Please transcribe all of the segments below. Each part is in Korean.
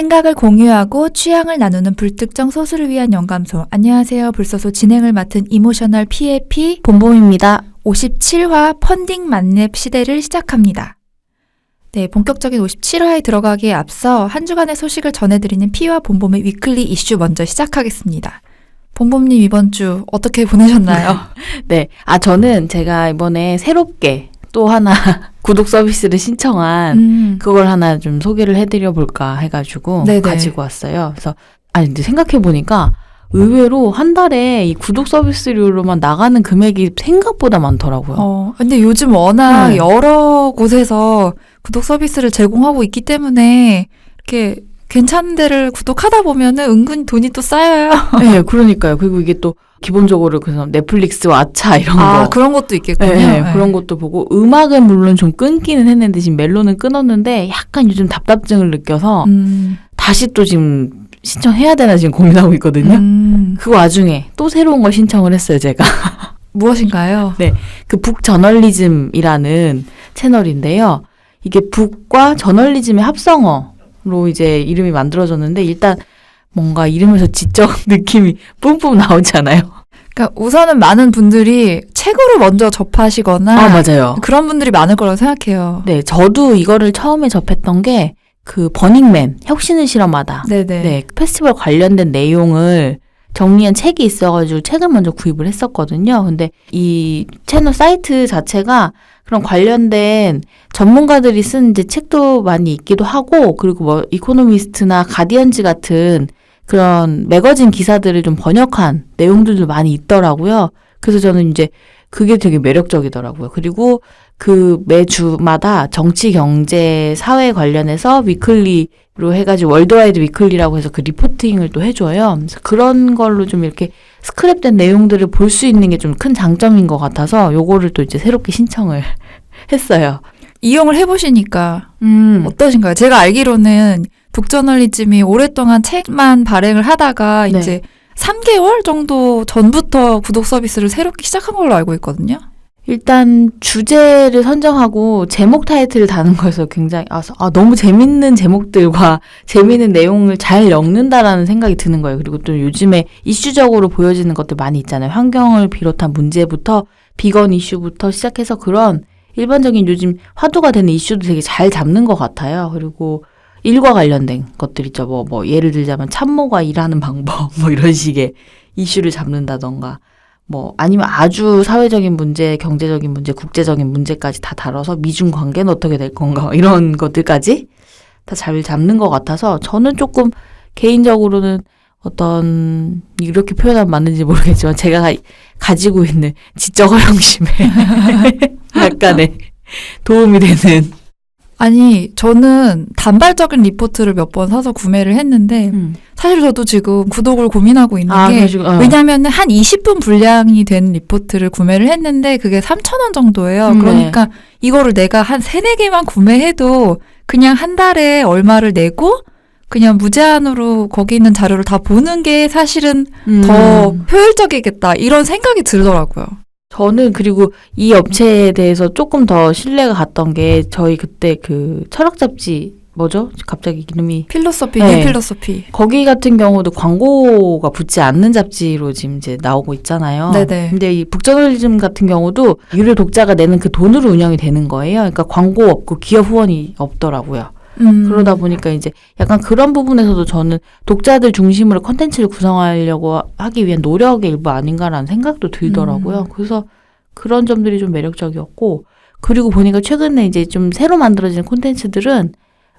생각을 공유하고 취향을 나누는 불특정 소수를 위한 영감소. 안녕하세요. 불소소 진행을 맡은 이모셔널 PAP 봄봄입니다. 57화 펀딩 만렙 시대를 시작합니다. 네, 본격적인 57화에 들어가기에 앞서 한 주간의 소식을 전해드리는 P와 봄봄의 위클리 이슈 먼저 시작하겠습니다. 봄봄님 이번 주 어떻게 보내셨나요? 네, 저는 제가 이번에 새롭게 또 하나 구독 서비스를 신청한 그걸 하나 좀 소개를 해드려 볼까 해가지고 네네. 가지고 왔어요. 그래서 근데 생각해 보니까 의외로 한 달에 이 구독 서비스료로만 나가는 금액이 생각보다 많더라고요. 근데 요즘 워낙 네. 여러 곳에서 구독 서비스를 제공하고 있기 때문에 이렇게 괜찮은 데를 구독하다 보면은 은근히 돈이 또 쌓여요. 네, 그러니까요. 그리고 이게 또 기본적으로 그래서 넷플릭스, 왓챠 이런 거. 그런 것도 있겠군요. 네, 그런 것도 보고 음악은 물론 좀 끊기는 했는데 지금 멜로는 끊었는데 약간 요즘 답답증을 느껴서 다시 또 지금 신청해야 되나 지금 고민하고 있거든요. 그 와중에 또 새로운 걸 신청을 했어요, 제가. 무엇인가요? 네, 그 북저널리즘이라는 채널인데요. 이게 북과 저널리즘의 합성어로 이제 이름이 만들어졌는데 일단 뭔가 이름에서 지적 느낌이 뿜뿜 나오잖아요. 그러니까 우선은 많은 분들이 책으로 먼저 접하시거나 맞아요. 그런 분들이 많을 거라고 생각해요. 네, 저도 이거를 처음에 접했던 게 그 버닝맨, 혁신을 실험하다. 네네. 네, 페스티벌 관련된 내용을 정리한 책이 있어가지고 책을 먼저 구입을 했었거든요. 근데 이 채널 사이트 자체가 그런 관련된 전문가들이 쓴 이제 책도 많이 있기도 하고, 그리고 뭐 이코노미스트나 가디언즈 같은 그런 매거진 기사들을 좀 번역한 내용들도 많이 있더라고요. 그래서 저는 이제 그게 되게 매력적이더라고요. 그리고 그 매주마다 정치, 경제, 사회 관련해서 위클리로 해가지고 월드와이드 위클리라고 해서 그 리포팅을 또 해줘요. 그래서 그런 걸로 좀 이렇게 스크랩된 내용들을 볼 수 있는 게 좀 큰 장점인 것 같아서 요거를 또 이제 새롭게 신청을 했어요. 이용을 해보시니까 어떠신가요? 제가 알기로는 북저널리즘이 오랫동안 책만 발행을 하다가 네. 이제 3개월 정도 전부터 구독 서비스를 새롭게 시작한 걸로 알고 있거든요. 일단 주제를 선정하고 제목 타이틀을 다는 거에서 굉장히 너무 재밌는 제목들과 재밌는 내용을 잘 엮는다라는 생각이 드는 거예요. 그리고 또 요즘에 이슈적으로 보여지는 것들 많이 있잖아요. 환경을 비롯한 문제부터 비건 이슈부터 시작해서 그런 일반적인 요즘 화두가 되는 이슈도 되게 잘 잡는 것 같아요. 그리고 일과 관련된 것들 있죠. 뭐 예를 들자면 참모가 일하는 방법 뭐 이런 식의 이슈를 잡는다던가 뭐 아니면 아주 사회적인 문제, 경제적인 문제, 국제적인 문제까지 다 다뤄서 미중 관계는 어떻게 될 건가 이런 것들까지 다 잘 잡는 것 같아서 저는 조금 개인적으로는 어떤 이렇게 표현하면 맞는지 모르겠지만 제가 가지고 있는 지적 허영심에 약간의 도움이 되는. 아니, 저는 단발적인 리포트를 몇 번 사서 구매를 했는데 사실 저도 지금 구독을 고민하고 있는 게 왜냐하면 한 20분 분량이 된 리포트를 구매를 했는데 그게 3,000원 정도예요. 그러니까 이거를 내가 한 3-4개만 구매해도 그냥 한 달에 얼마를 내고 그냥 무제한으로 거기 있는 자료를 다 보는 게 사실은 더 효율적이겠다 이런 생각이 들더라고요. 저는 그리고 이 업체에 대해서 조금 더 신뢰가 갔던 게 저희 그때 그 철학 잡지 뭐죠? 갑자기 이름이 필로소피, 네. 뉴 필로소피. 거기 같은 경우도 광고가 붙지 않는 잡지로 지금 이제 나오고 있잖아요. 네네. 근데 이 북저널리즘 같은 경우도 유료 독자가 내는 그 돈으로 운영이 되는 거예요. 그러니까 광고 없고 기업 후원이 없더라고요. 그러다 보니까 이제 약간 그런 부분에서도 저는 독자들 중심으로 컨텐츠를 구성하려고 하기 위한 노력의 일부 아닌가라는 생각도 들더라고요. 그래서 그런 점들이 좀 매력적이었고, 그리고 보니까 최근에 이제 좀 새로 만들어진 콘텐츠들은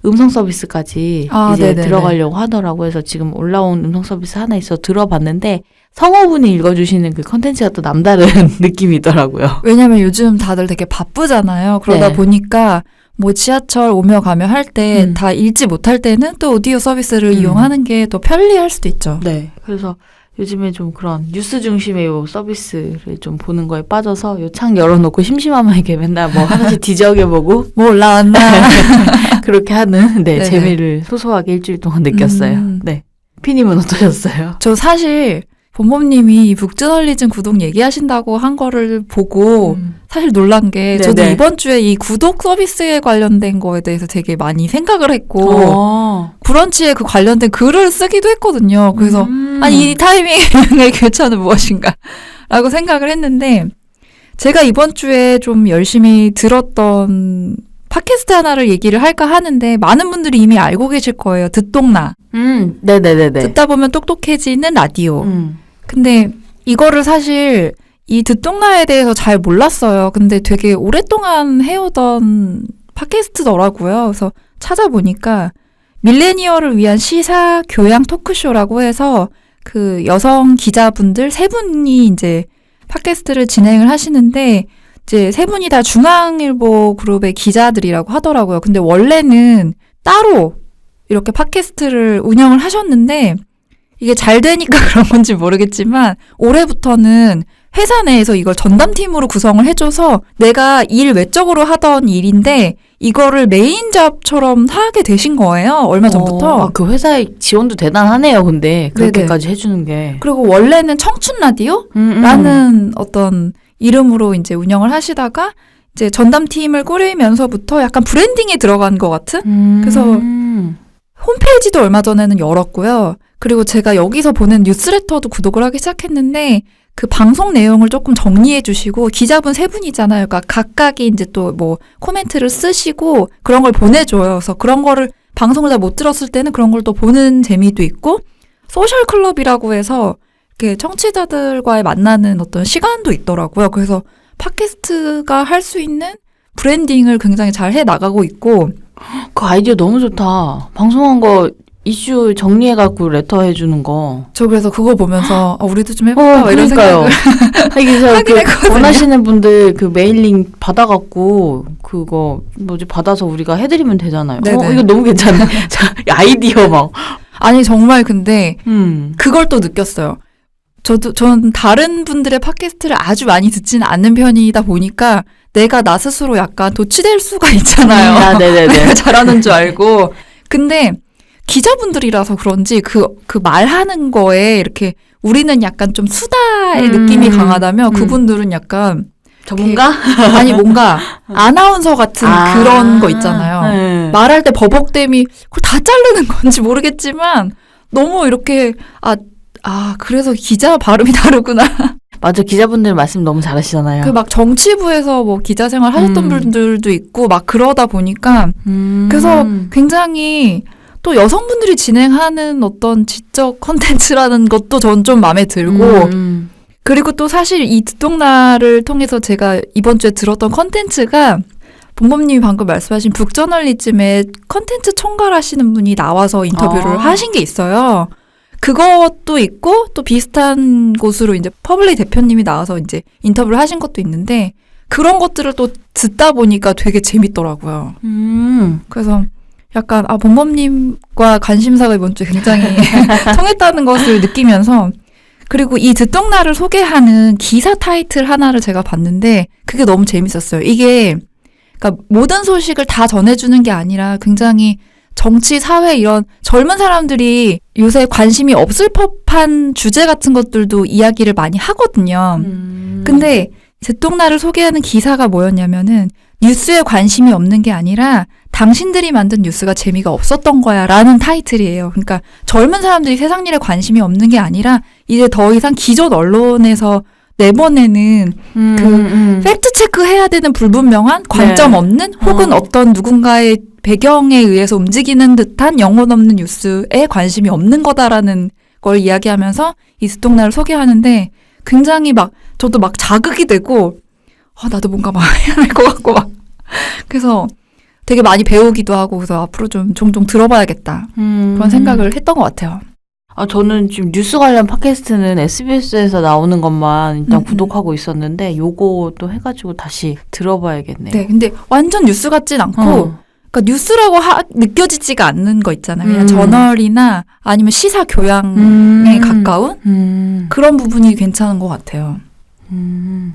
음성 서비스까지 이제 네네네. 들어가려고 하더라고요. 그래서 지금 올라온 음성 서비스 하나 있어 들어봤는데 성우분이 읽어주시는 그 컨텐츠가 또 남다른 느낌이더라고요. 왜냐면 요즘 다들 되게 바쁘잖아요. 그러다 네. 보니까 뭐 지하철 오며 가며 할 때 다 읽지 못할 때는 또 오디오 서비스를 이용하는 게 더 편리할 수도 있죠. 네. 그래서 요즘에 좀 그런 뉴스 중심의 요 서비스를 좀 보는 거에 빠져서 요 창 열어놓고 심심하면 이렇게 맨날 뭐 하나씩 뒤적여보고 뭐 올라왔나. 그렇게 하는 네네. 재미를 소소하게 일주일 동안 느꼈어요. 네. 피님은 어떠셨어요? 저 사실 본모님이 북저널리즘 구독 얘기하신다고 한 거를 보고 사실 놀란 게 저도 이번 주에 이 구독 서비스에 관련된 거에 대해서 되게 많이 생각을 했고 브런치에 그 관련된 글을 쓰기도 했거든요. 그래서 아니 이 타이밍의 교차는 무엇인가 라고 생각을 했는데 제가 이번 주에 좀 열심히 들었던 팟캐스트 하나를 얘기를 할까 하는데 많은 분들이 이미 알고 계실 거예요. 듣동나. 네네네네. 듣다 보면 똑똑해지는 라디오. 근데 이거를 사실 이 듣동나에 대해서 잘 몰랐어요. 근데 되게 오랫동안 해오던 팟캐스트더라고요. 그래서 찾아보니까 밀레니얼을 위한 시사 교양 토크쇼라고 해서 그 여성 기자분들 세 분이 이제 팟캐스트를 진행을 하시는데 이제 세 분이 다 중앙일보 그룹의 기자들이라고 하더라고요. 근데 원래는 따로 이렇게 팟캐스트를 운영을 하셨는데 이게 잘 되니까 그런 건지 모르겠지만 올해부터는 회사 내에서 이걸 전담팀으로 구성을 해줘서 내가 일 외적으로 하던 일인데 이거를 메인 잡처럼 하게 되신 거예요. 얼마 전부터. 그 회사의 지원도 대단하네요. 근데 그렇게까지 해주는 게. 그리고 원래는 청춘 라디오라는 어떤 이름으로 이제 운영을 하시다가 이제 전담팀을 꾸리면서부터 약간 브랜딩에 들어간 것 같은? 그래서 홈페이지도 얼마 전에는 열었고요. 그리고 제가 여기서 보는 뉴스레터도 구독을 하기 시작했는데 그 방송 내용을 조금 정리해 주시고 기자분 세 분이잖아요. 그러니까 각각이 이제 또 뭐 코멘트를 쓰시고 그런 걸 보내줘요. 그래서 그런 거를 방송을 다 못 들었을 때는 그런 걸 또 보는 재미도 있고 소셜 클럽이라고 해서 이렇게 청취자들과의 만나는 어떤 시간도 있더라고요. 그래서 팟캐스트가 할 수 있는 브랜딩을 굉장히 잘 해 나가고 있고 그 아이디어 너무 좋다. 방송한 거 이슈 정리해갖고 레터 해주는 거. 저 그래서 그거 보면서 우리도 좀 해볼까 이런 생각을 그래서 그 원하시는 분들 그 메일링 받아갖고 그거 뭐지 받아서 우리가 해드리면 되잖아요. 이거 너무 괜찮네. 아이디어 막. 아니 정말 근데 그걸 또 느꼈어요. 전 다른 분들의 팟캐스트를 아주 많이 듣지는 않는 편이다 보니까 내가 나 스스로 약간 도취될 수가 있잖아요. 내가 잘하는 줄 알고. 근데 기자분들이라서 그런지 그 말하는 거에 이렇게 우리는 약간 좀 수다의 느낌이 강하다면 그분들은 약간 전문가? 아니 뭔가 아나운서 같은 그런 거 있잖아요. 말할 때 버벅댐이 그걸 다 자르는 건지 모르겠지만 너무 이렇게 그래서 기자 발음이 다르구나. 맞아. 기자분들 말씀 너무 잘하시잖아요. 그 막 정치부에서 뭐 기자 생활 하셨던 분들도 있고 막 그러다 보니까 그래서 굉장히 또 여성분들이 진행하는 어떤 지적 컨텐츠라는 것도 전 좀 마음에 들고 그리고 또 사실 이 듣동나를 통해서 제가 이번 주에 들었던 컨텐츠가 본범님이 방금 말씀하신 북저널리즘의 컨텐츠 총괄하시는 분이 나와서 인터뷰를 하신 게 있어요. 그것도 있고 또 비슷한 곳으로 이제 퍼블릭 대표님이 나와서 이제 인터뷰를 하신 것도 있는데 그런 것들을 또 듣다 보니까 되게 재밌더라고요. 그래서 약간 본범님과 관심사가 이번 주에 굉장히 통했다는 것을 느끼면서 그리고 이 듣동나를 소개하는 기사 타이틀 하나를 제가 봤는데 그게 너무 재밌었어요. 이게 그러니까 모든 소식을 다 전해주는 게 아니라 굉장히 정치, 사회 이런 젊은 사람들이 요새 관심이 없을 법한 주제 같은 것들도 이야기를 많이 하거든요. 근데 듣동나를 소개하는 기사가 뭐였냐면은 뉴스에 관심이 없는 게 아니라 당신들이 만든 뉴스가 재미가 없었던 거야 라는 타이틀이에요. 그러니까 젊은 사람들이 세상 일에 관심이 없는 게 아니라 이제 더 이상 기존 언론에서 내보내는 팩트 체크해야 되는 불분명한 관점 없는 혹은 어떤 누군가의 배경에 의해서 움직이는 듯한 영혼 없는 뉴스에 관심이 없는 거다라는 걸 이야기하면서 이 듣동나를 소개하는데 굉장히 막 저도 막 자극이 되고 나도 뭔가 막 해야 될 것 같고 막 그래서 되게 많이 배우기도 하고 그래서 앞으로 좀 종종 들어봐야겠다 그런 생각을 했던 것 같아요. 저는 지금 뉴스 관련 팟캐스트는 SBS에서 나오는 것만 일단 구독하고 있었는데 요거 또 해가지고 다시 들어봐야겠네요. 네, 근데 완전 뉴스 같진 않고 그러니까 뉴스라고 느껴지지가 않는 거 있잖아요. 그냥 저널이나 아니면 시사 교양에 가까운 그런 부분이 괜찮은 것 같아요.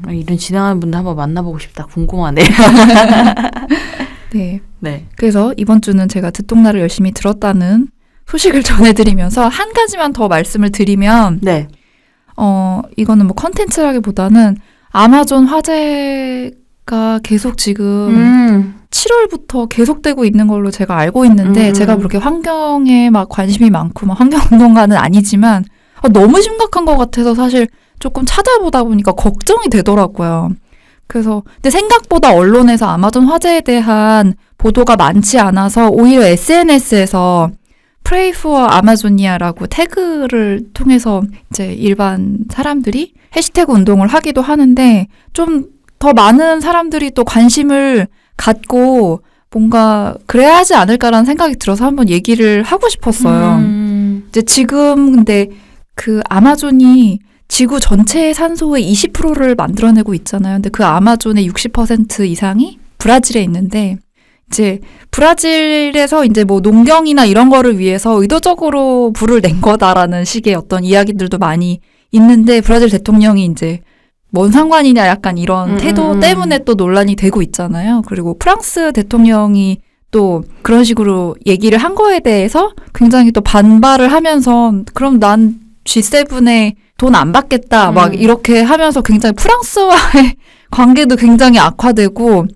이런 진행하는 분들 한번 만나보고 싶다. 궁금하네요. 네. 그래서 이번 주는 제가 듣동나를 열심히 들었다는 소식을 전해드리면서 한 가지만 더 말씀을 드리면 이거는 뭐 컨텐츠라기보다는 아마존 화재가 계속 지금 7월부터 계속되고 있는 걸로 제가 알고 있는데 제가 그렇게 환경에 막 관심이 많고 막 환경운동가는 아니지만 너무 심각한 것 같아서 사실 조금 찾아보다 보니까 걱정이 되더라고요. 그래서 근데 생각보다 언론에서 아마존 화재에 대한 보도가 많지 않아서 오히려 SNS에서 Pray for Amazonia라고 태그를 통해서 이제 일반 사람들이 해시태그 운동을 하기도 하는데 좀 더 많은 사람들이 또 관심을 갖고 뭔가 그래야 하지 않을까라는 생각이 들어서 한번 얘기를 하고 싶었어요. 이제 지금 근데 그 아마존이 지구 전체의 산소의 20%를 만들어내고 있잖아요. 근데 그 아마존의 60% 이상이 브라질에 있는데 이제 브라질에서 이제 뭐 농경이나 이런 거를 위해서 의도적으로 불을 낸 거다라는 식의 어떤 이야기들도 많이 있는데 브라질 대통령이 이제 뭔 상관이냐 약간 이런 태도 때문에 또 논란이 되고 있잖아요. 그리고 프랑스 대통령이 또 그런 식으로 얘기를 한 거에 대해서 굉장히 또 반발을 하면서 그럼 난 G7에 돈 안 받겠다 막 이렇게 하면서 굉장히 프랑스와의 관계도 굉장히 악화되고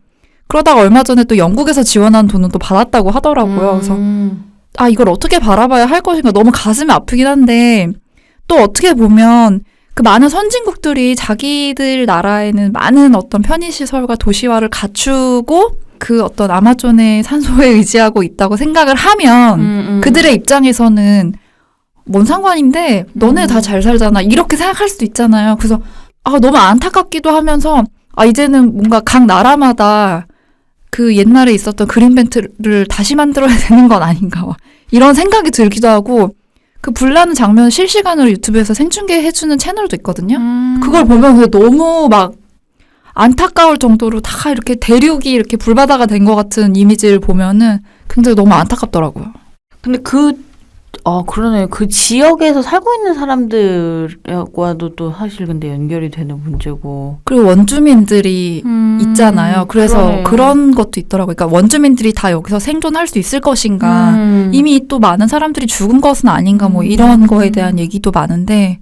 그러다가 얼마 전에 또 영국에서 지원한 돈은 또 받았다고 하더라고요. 그래서 이걸 어떻게 바라봐야 할 것인가 너무 가슴이 아프긴 한데 또 어떻게 보면 그 많은 선진국들이 자기들 나라에는 많은 어떤 편의시설과 도시화를 갖추고 그 어떤 아마존의 산소에 의지하고 있다고 생각을 하면 그들의 입장에서는 뭔 상관인데 너네 다 잘 살잖아 이렇게 생각할 수도 있잖아요. 그래서 너무 안타깝기도 하면서 이제는 뭔가 각 나라마다 그 옛날에 있었던 그린벨트를 다시 만들어야 되는 건 아닌가 이런 생각이 들기도 하고 그 불나는 장면을 실시간으로 유튜브에서 생중계해주는 채널도 있거든요. 그걸 보면 너무 막 안타까울 정도로 다 이렇게 대륙이 이렇게 불바다가 된 것 같은 이미지를 보면은 굉장히 너무 안타깝더라고요. 근데 그러네요. 그 지역에서 살고 있는 사람들과도 또 사실 근데 연결이 되는 문제고. 그리고 원주민들이 있잖아요. 그래서 그러네요. 그런 것도 있더라고요. 그러니까 원주민들이 다 여기서 생존할 수 있을 것인가. 이미 또 많은 사람들이 죽은 것은 아닌가 뭐 이런 거에 대한 얘기도 많은데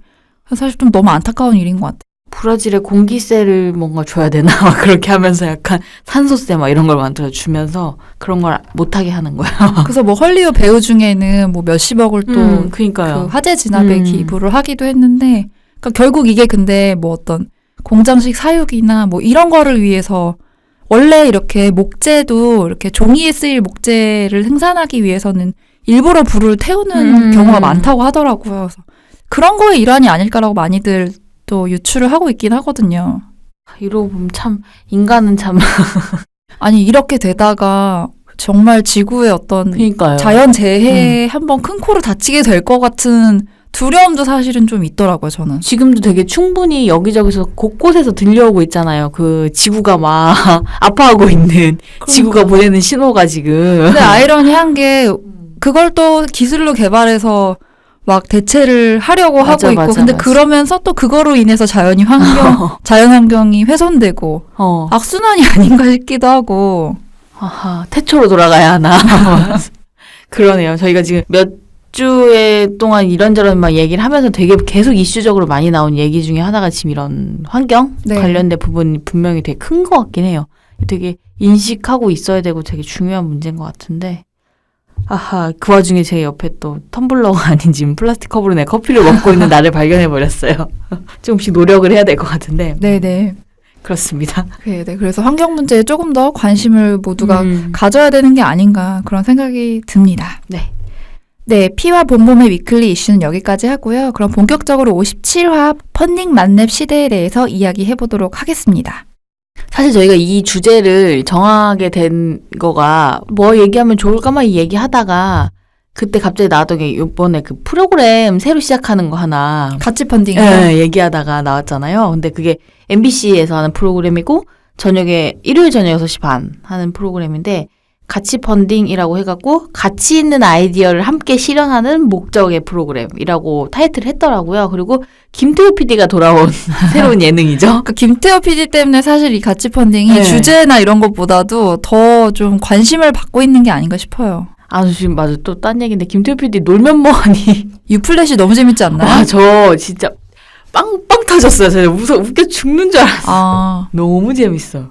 사실 좀 너무 안타까운 일인 것 같아요. 브라질에 공기세를 뭔가 줘야 되나 막 그렇게 하면서 약간 산소세 막 이런 걸 만들어 주면서 그런 걸 못하게 하는 거야. 그래서 뭐 헐리우드 배우 중에는 뭐 몇십억을 또 그러니까요. 그 화재 진압에 기부를 하기도 했는데 그러니까 결국 이게 근데 뭐 어떤 공장식 사육이나 뭐 이런 거를 위해서 원래 이렇게 목재도 이렇게 종이에 쓰일 목재를 생산하기 위해서는 일부러 불을 태우는 경우가 많다고 하더라고요. 그래서 그런 거의 일환이 아닐까라고 많이들 또 유추를 하고 있긴 하거든요. 이러고 보면 참 인간은 참 아니 이렇게 되다가 정말 지구의 어떤 그러니까요. 자연 재해에 한번 큰 코를 다치게 될 것 같은 두려움도 사실은 좀 있더라고요, 저는. 지금도 되게 충분히 여기저기서 곳곳에서 들려오고 있잖아요. 그 지구가 막 아파하고 있는 지구가 보내는 신호가 지금. 근데 아이러니한 게 그걸 또 기술로 개발해서 막 대체를 하려고 하고 있고 근데 그러면서 또 그거로 인해서 자연 환경이 훼손되고 악순환이 아닌가 싶기도 하고. 아하, 태초로 돌아가야 하나. 그러네요. 저희가 지금 몇 주에 동안 이런저런 막 얘기를 하면서 되게 계속 이슈적으로 많이 나온 얘기 중에 하나가 지금 이런 환경 관련된 부분이 분명히 되게 큰 것 같긴 해요. 되게 인식하고 있어야 되고 되게 중요한 문제인 것 같은데. 아하, 그 와중에 제 옆에 또 텀블러가 아닌 지금 플라스틱 컵으로 내 커피를 먹고 있는 나를 발견해버렸어요. 조금씩 노력을 해야 될 것 같은데. 네네. 그렇습니다. 네, 그래서 환경 문제에 조금 더 관심을 모두가 가져야 되는 게 아닌가 그런 생각이 듭니다. 네, 피와 봄봄의 위클리 이슈는 여기까지 하고요. 그럼 본격적으로 57화 펀딩 만렙 시대에 대해서 이야기해보도록 하겠습니다. 사실 저희가 이 주제를 정하게 된 거가 뭐 얘기하면 좋을까만 얘기하다가 그때 갑자기 나왔던 게 이번에 그 프로그램 새로 시작하는 거 하나 가치 펀딩이요? 네, 얘기하다가 나왔잖아요. 근데 그게 MBC에서 하는 프로그램이고 저녁에 일요일 저녁 6시 반 하는 프로그램인데 가치 펀딩이라고 해갖고 가치 있는 아이디어를 함께 실현하는 목적의 프로그램이라고 타이틀을 했더라고요. 그리고 김태호 PD가 돌아온 새로운 예능이죠. 그 김태호 PD 때문에 사실 이 가치 펀딩이 주제나 이런 것보다도 더 좀 관심을 받고 있는 게 아닌가 싶어요. 지금 맞아. 또 딴 얘기인데 김태호 PD 놀면 뭐하니. 유플래시 너무 재밌지 않나요? 저 진짜 빵빵 터졌어요. 제가 웃겨 죽는 줄 알았어요. 너무 재밌어.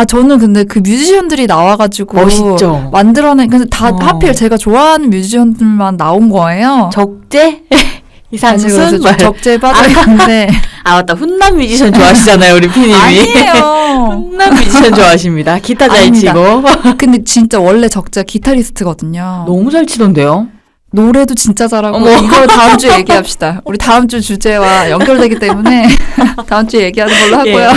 저는 근데 그 뮤지션들이 나와가지고 멋있죠. 만들어낸 근데 다 하필 제가 좋아하는 뮤지션들만 나온 거예요. 적재? 이상순? 적재 빠져있는데 맞다. 훈남 뮤지션 좋아하시잖아요, 우리 피님이. 아니에요. 훈남 뮤지션 좋아하십니다. 기타 잘 치고. 근데 진짜 원래 적재가 기타리스트거든요. 너무 잘 치던데요? 노래도 진짜 잘하고 이걸 다음 주에 얘기합시다. 우리 다음 주 주제와 연결되기 때문에 다음 주에 얘기하는 걸로 하고요.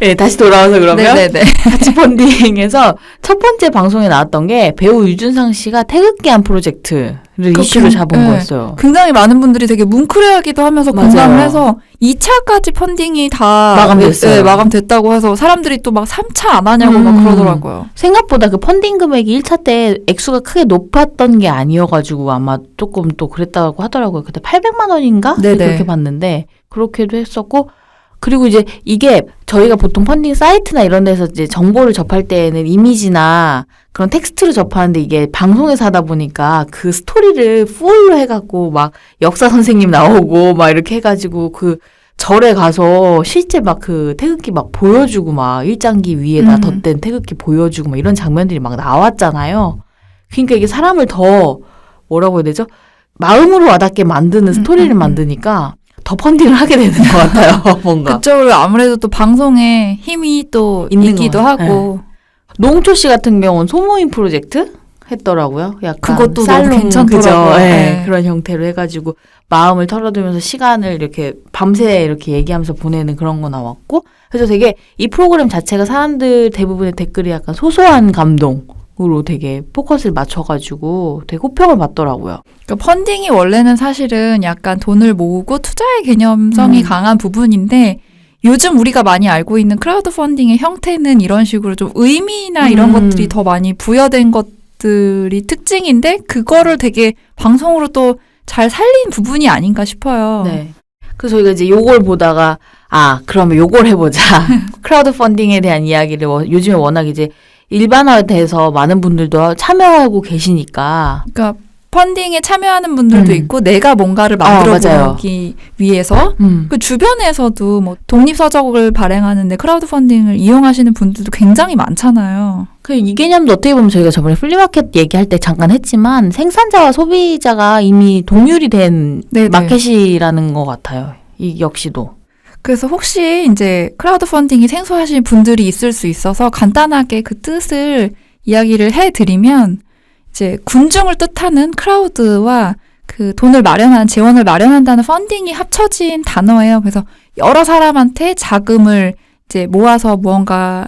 예, 다시 돌아와서 그러면 네네네. 같이 펀딩에서 첫 번째 방송에 나왔던 게 배우 유준상 씨가 태극기한 프로젝트를 이슈로 잡은 거였어요. 굉장히 많은 분들이 되게 뭉클해하기도 하면서 공감을 해서 2차까지 펀딩이 다 마감됐어요. 네, 마감됐다고 해서 사람들이 또 막 3차 안 하냐고 막 그러더라고요. 생각보다 그 펀딩 금액이 1차 때 액수가 크게 높았던 게 아니어가지고 아마 조금 또 그랬다고 하더라고요. 그때 800만 원인가? 네네. 그렇게 봤는데 그렇게도 했었고 그리고 이제 이게 저희가 보통 펀딩 사이트나 이런 데서 이제 정보를 접할 때에는 이미지나 그런 텍스트로 접하는데 이게 방송에서 하다 보니까 그 스토리를 풀로 해갖고 막 역사 선생님 나오고 막 이렇게 해가지고 그 절에 가서 실제 막 그 태극기 막 보여주고 막 일장기 위에다 덧댄 태극기 보여주고 막 이런 장면들이 막 나왔잖아요. 그러니까 이게 사람을 더 뭐라고 해야 되죠? 마음으로 와닿게 만드는 스토리를 만드니까 더 펀딩을 하게 되는 것 같아요. 뭔가. 그쪽으로 아무래도 또 방송에 힘이 또 있기도 하고. 네. 노홍철 씨 같은 경우는 소모임 프로젝트 했더라고요. 약간 그것도 살롱, 너무 괜찮더라고요. 네. 그런 형태로 해가지고 마음을 털어두면서 시간을 이렇게 밤새 이렇게 얘기하면서 보내는 그런 거 나왔고 그래서 되게 이 프로그램 자체가 사람들 대부분의 댓글이 약간 소소한 감동으로 되게 포커스를 맞춰가지고 되게 호평을 받더라고요. 그러니까 펀딩이 원래는 사실은 약간 돈을 모으고 투자의 개념성이 강한 부분인데 요즘 우리가 많이 알고 있는 크라우드 펀딩의 형태는 이런 식으로 좀 의미나 이런 것들이 더 많이 부여된 것들이 특징인데 그거를 되게 방송으로 또 잘 살린 부분이 아닌가 싶어요. 네. 그래서 저희가 이제 요걸 보다가 그러면 요걸 해보자. 크라우드 펀딩에 대한 이야기를 요즘에 워낙 이제 일반화돼서 많은 분들도 참여하고 계시니까. 그러니까 펀딩에 참여하는 분들도 있고 내가 뭔가를 만들어보기 위해서 그 주변에서도 뭐 독립서적을 발행하는데 크라우드 펀딩을 이용하시는 분들도 굉장히 많잖아요. 이 개념도 어떻게 보면 저희가 저번에 플리마켓 얘기할 때 잠깐 했지만 생산자와 소비자가 이미 동률이 된 네네. 마켓이라는 것 같아요. 이 역시도. 그래서 혹시 이제 크라우드 펀딩이 생소하신 분들이 있을 수 있어서 간단하게 그 뜻을 이야기를 해드리면 이제 군중을 뜻하는 크라우드와 그 돈을 마련한 재원을 마련한다는 펀딩이 합쳐진 단어예요. 그래서 여러 사람한테 자금을 이제 모아서 무언가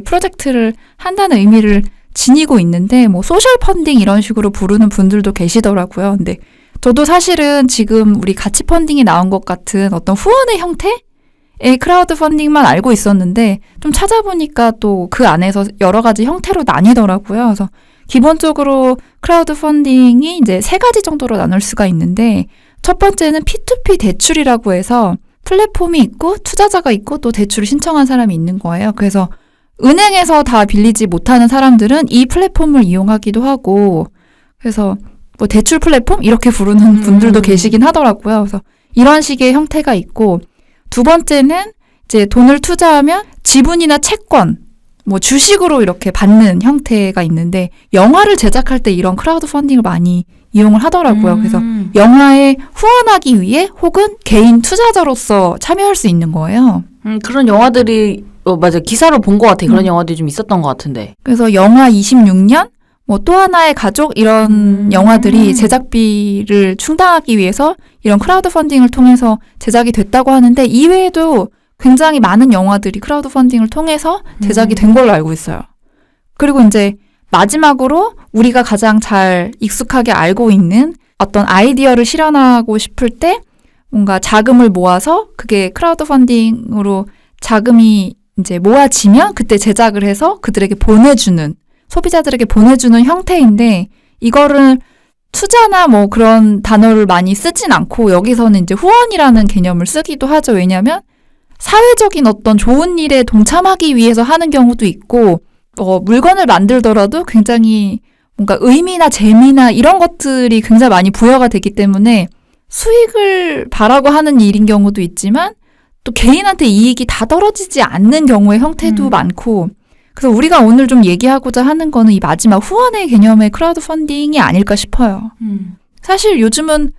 프로젝트를 한다는 의미를 지니고 있는데 뭐 소셜 펀딩 이런 식으로 부르는 분들도 계시더라고요. 근데 저도 사실은 지금 우리 가치 펀딩이 나온 것 같은 어떤 후원의 형태의 크라우드 펀딩만 알고 있었는데 좀 찾아보니까 또 그 안에서 여러 가지 형태로 나뉘더라고요. 그래서 기본적으로 크라우드 펀딩이 이제 3가지 정도로 나눌 수가 있는데 첫 번째는 P2P 대출이라고 해서 플랫폼이 있고 투자자가 있고 또 대출을 신청한 사람이 있는 거예요. 그래서 은행에서 다 빌리지 못하는 사람들은 이 플랫폼을 이용하기도 하고 그래서 뭐 대출 플랫폼 이렇게 부르는 분들도 계시긴 하더라고요. 그래서 이런 식의 형태가 있고 두 번째는 이제 돈을 투자하면 지분이나 채권 뭐 주식으로 이렇게 받는 형태가 있는데 영화를 제작할 때 이런 크라우드 펀딩을 많이 이용을 하더라고요. 그래서 영화에 후원하기 위해 혹은 개인 투자자로서 참여할 수 있는 거예요. 그런 영화들이 맞아 기사로 본 것 같아. 그런 영화들이 좀 있었던 것 같은데. 그래서 영화 26년 뭐 또 하나의 가족 이런 영화들이 제작비를 충당하기 위해서 이런 크라우드 펀딩을 통해서 제작이 됐다고 하는데 이외에도 굉장히 많은 영화들이 크라우드 펀딩을 통해서 제작이 된 걸로 알고 있어요. 그리고 이제 마지막으로 우리가 가장 잘 익숙하게 알고 있는 어떤 아이디어를 실현하고 싶을 때 뭔가 자금을 모아서 그게 크라우드 펀딩으로 자금이 이제 모아지면 그때 제작을 해서 그들에게 보내주는 소비자들에게 보내주는 형태인데 이거를 투자나 뭐 그런 단어를 많이 쓰진 않고 여기서는 이제 후원이라는 개념을 쓰기도 하죠. 왜냐하면 사회적인 어떤 좋은 일에 동참하기 위해서 하는 경우도 있고 물건을 만들더라도 굉장히 뭔가 의미나 재미나 이런 것들이 굉장히 많이 부여가 되기 때문에 수익을 바라고 하는 일인 경우도 있지만 또 개인한테 이익이 다 떨어지지 않는 경우의 형태도 많고 그래서 우리가 오늘 좀 얘기하고자 하는 거는 이 마지막 후원의 개념의 크라우드 펀딩이 아닐까 싶어요. 사실 요즘은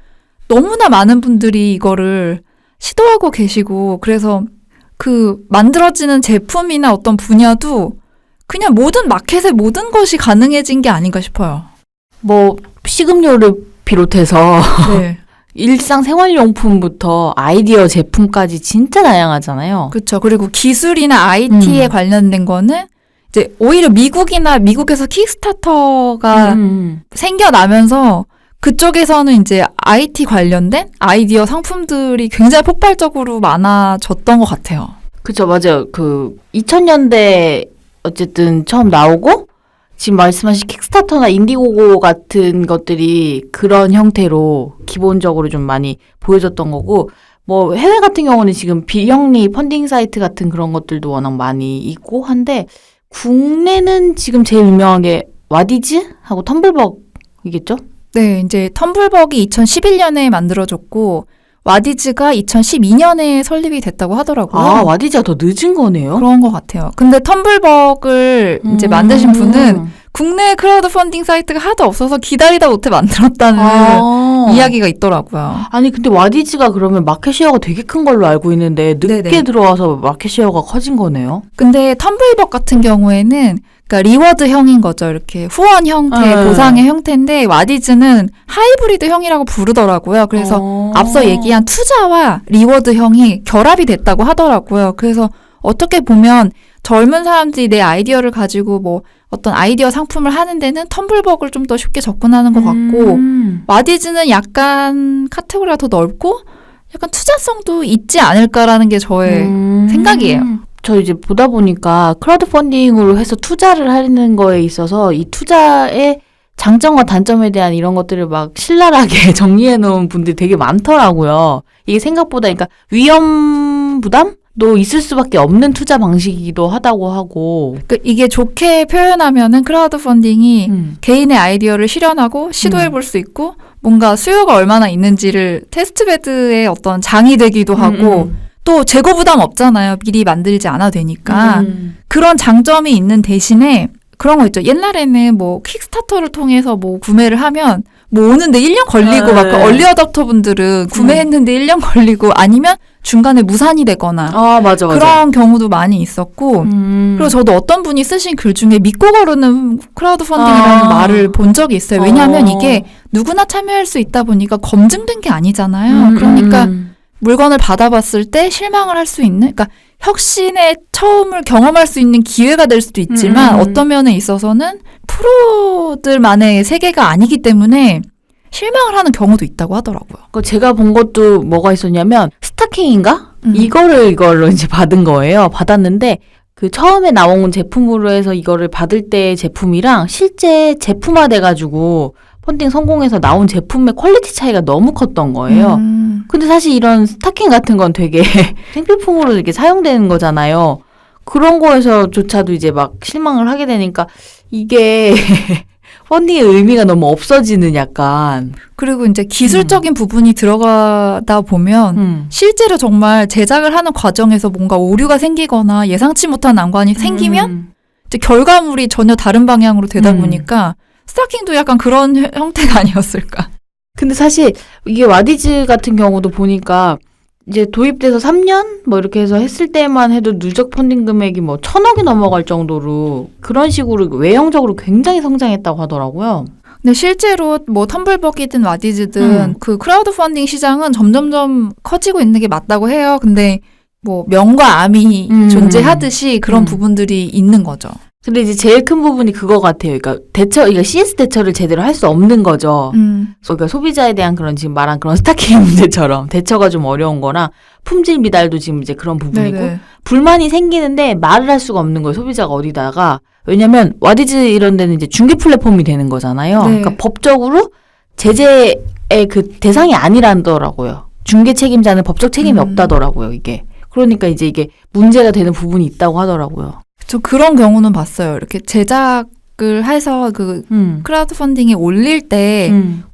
너무나 많은 분들이 이거를 시도하고 계시고 그래서 그 만들어지는 제품이나 어떤 분야도 그냥 모든 마켓의 모든 것이 가능해진 게 아닌가 싶어요. 뭐 식음료를 비롯해서 네. 일상 생활용품부터 아이디어 제품까지 진짜 다양하잖아요. 그렇죠. 그리고 기술이나 IT에 관련된 거는 이제 오히려 미국에서 킥스타터가 생겨나면서 그쪽에서는 이제 IT 관련된 아이디어 상품들이 굉장히 폭발적으로 많아졌던 것 같아요. 그쵸, 맞아요. 2000년대 어쨌든 처음 나오고 지금 말씀하신 킥스타터나 인디고고 같은 것들이 그런 형태로 기본적으로 좀 많이 보여졌던 거고 뭐 해외 같은 경우는 지금 비영리 펀딩 사이트 같은 그런 것들도 워낙 많이 있고 한데 국내는 지금 제일 유명한 게 와디즈하고 텀블벅이겠죠? 네, 이제 텀블벅이 2011년에 만들어졌고 와디즈가 2012년에 설립이 됐다고 하더라고요. 아, 와디즈가 더 늦은 거네요? 그런 것 같아요. 근데 텀블벅을 이제 만드신 분은 국내 크라우드 펀딩 사이트가 하도 없어서 기다리다 못해 만들었다는 이야기가 있더라고요. 아니, 근데 와디즈가 그러면 마켓 쉐어가 되게 큰 걸로 알고 있는데 늦게 네네. 들어와서 마켓 쉐어가 커진 거네요? 근데 텀블벅 같은 경우에는 그러니까 리워드형인 거죠. 이렇게 후원 형태, 보상의 형태인데 와디즈는 하이브리드형이라고 부르더라고요. 그래서 앞서 얘기한 투자와 리워드형이 결합이 됐다고 하더라고요. 그래서 어떻게 보면 젊은 사람들이 내 아이디어를 가지고 뭐 어떤 아이디어 상품을 하는 데는 텀블벅을 좀 더 쉽게 접근하는 것 같고 와디즈는 약간 카테고리가 더 넓고 약간 투자성도 있지 않을까라는 게 저의 생각이에요. 저 이제 보다 보니까 크라우드 펀딩으로 해서 투자를 하는 거에 있어서 이 투자의 장점과 단점에 대한 이런 것들을 막 신랄하게 정리해 놓은 분들이 되게 많더라고요. 이게 생각보다 그러니까 위험 부담도 있을 수밖에 없는 투자 방식이기도 하다고 하고. 이게 좋게 표현하면은 크라우드 펀딩이 개인의 아이디어를 실현하고 시도해 볼 수 있고 뭔가 수요가 얼마나 있는지를 테스트베드의 어떤 장이 되기도 하고 또 재고 부담 없잖아요. 미리 만들지 않아도 되니까. 그런 장점이 있는 대신에 그런 거 있죠. 옛날에는 뭐 킥스타터를 통해서 뭐 구매를 하면 뭐 오는데 1년 걸리고 막 얼리 어답터 분들은 구매했는데 1년 걸리고 아니면 중간에 무산이 되거나 맞아. 그런 경우도 많이 있었고 그리고 저도 어떤 분이 쓰신 글 중에 믿고 거르는 크라우드 펀딩이라는 말을 본 적이 있어요. 왜냐하면 이게 누구나 참여할 수 있다 보니까 검증된 게 아니잖아요. 그러니까 물건을 받아봤을 때 실망을 할 수 있는, 그러니까 혁신의 처음을 경험할 수 있는 기회가 될 수도 있지만 어떤 면에 있어서는 프로들만의 세계가 아니기 때문에 실망을 하는 경우도 있다고 하더라고요. 제가 본 것도 뭐가 있었냐면 스타킹인가? 이걸로 이제 받은 거예요. 받았는데 그 처음에 나온 제품으로 해서 이거를 받을 때 제품이랑 실제 제품화돼가지고 펀딩 성공해서 나온 제품의 퀄리티 차이가 너무 컸던 거예요. 근데 사실 이런 스타킹 같은 건 되게 생필품으로 이렇게 사용되는 거잖아요. 그런 거에서조차도 이제 막 실망을 하게 되니까 이게 펀딩의 의미가 너무 없어지는 약간. 그리고 이제 기술적인 부분이 들어가다 보면 실제로 정말 제작을 하는 과정에서 뭔가 오류가 생기거나 예상치 못한 난관이 생기면 이제 결과물이 전혀 다른 방향으로 되다 보니까 스타킹도 약간 그런 형태가 아니었을까. 근데 사실 이게 와디즈 같은 경우도 보니까 이제 도입돼서 3년 뭐 이렇게 해서 했을 때만 해도 누적 펀딩 금액이 뭐 1,000억이 넘어갈 정도로 그런 식으로 외형적으로 굉장히 성장했다고 하더라고요. 근데 실제로 뭐 텀블벅이든 와디즈든 그 크라우드 펀딩 시장은 점점점 커지고 있는 게 맞다고 해요. 근데 뭐 명과 암이 존재하듯이 그런 부분들이 있는 거죠. 근데 이제 제일 큰 부분이 그거 같아요. 그러니까 그러니까 CS 대처를 제대로 할 수 없는 거죠. 그러니까 소비자에 대한 그런 지금 말한 그런 스타킹 문제처럼 대처가 좀 어려운 거나 품질 미달도 지금 이제 그런 부분이고 네네. 불만이 생기는데 말을 할 수가 없는 거예요. 소비자가 어디다가. 왜냐면 와디즈 이런 데는 이제 중개 플랫폼이 되는 거잖아요. 네. 그러니까 법적으로 제재의 그 대상이 아니라더라고요. 중개 책임자는 법적 책임이 없다더라고요, 이게. 그러니까 이제 이게 문제가 되는 부분이 있다고 하더라고요. 저 그런 경우는 봤어요. 이렇게 제작 해서 그 크라우드 펀딩에 올릴 때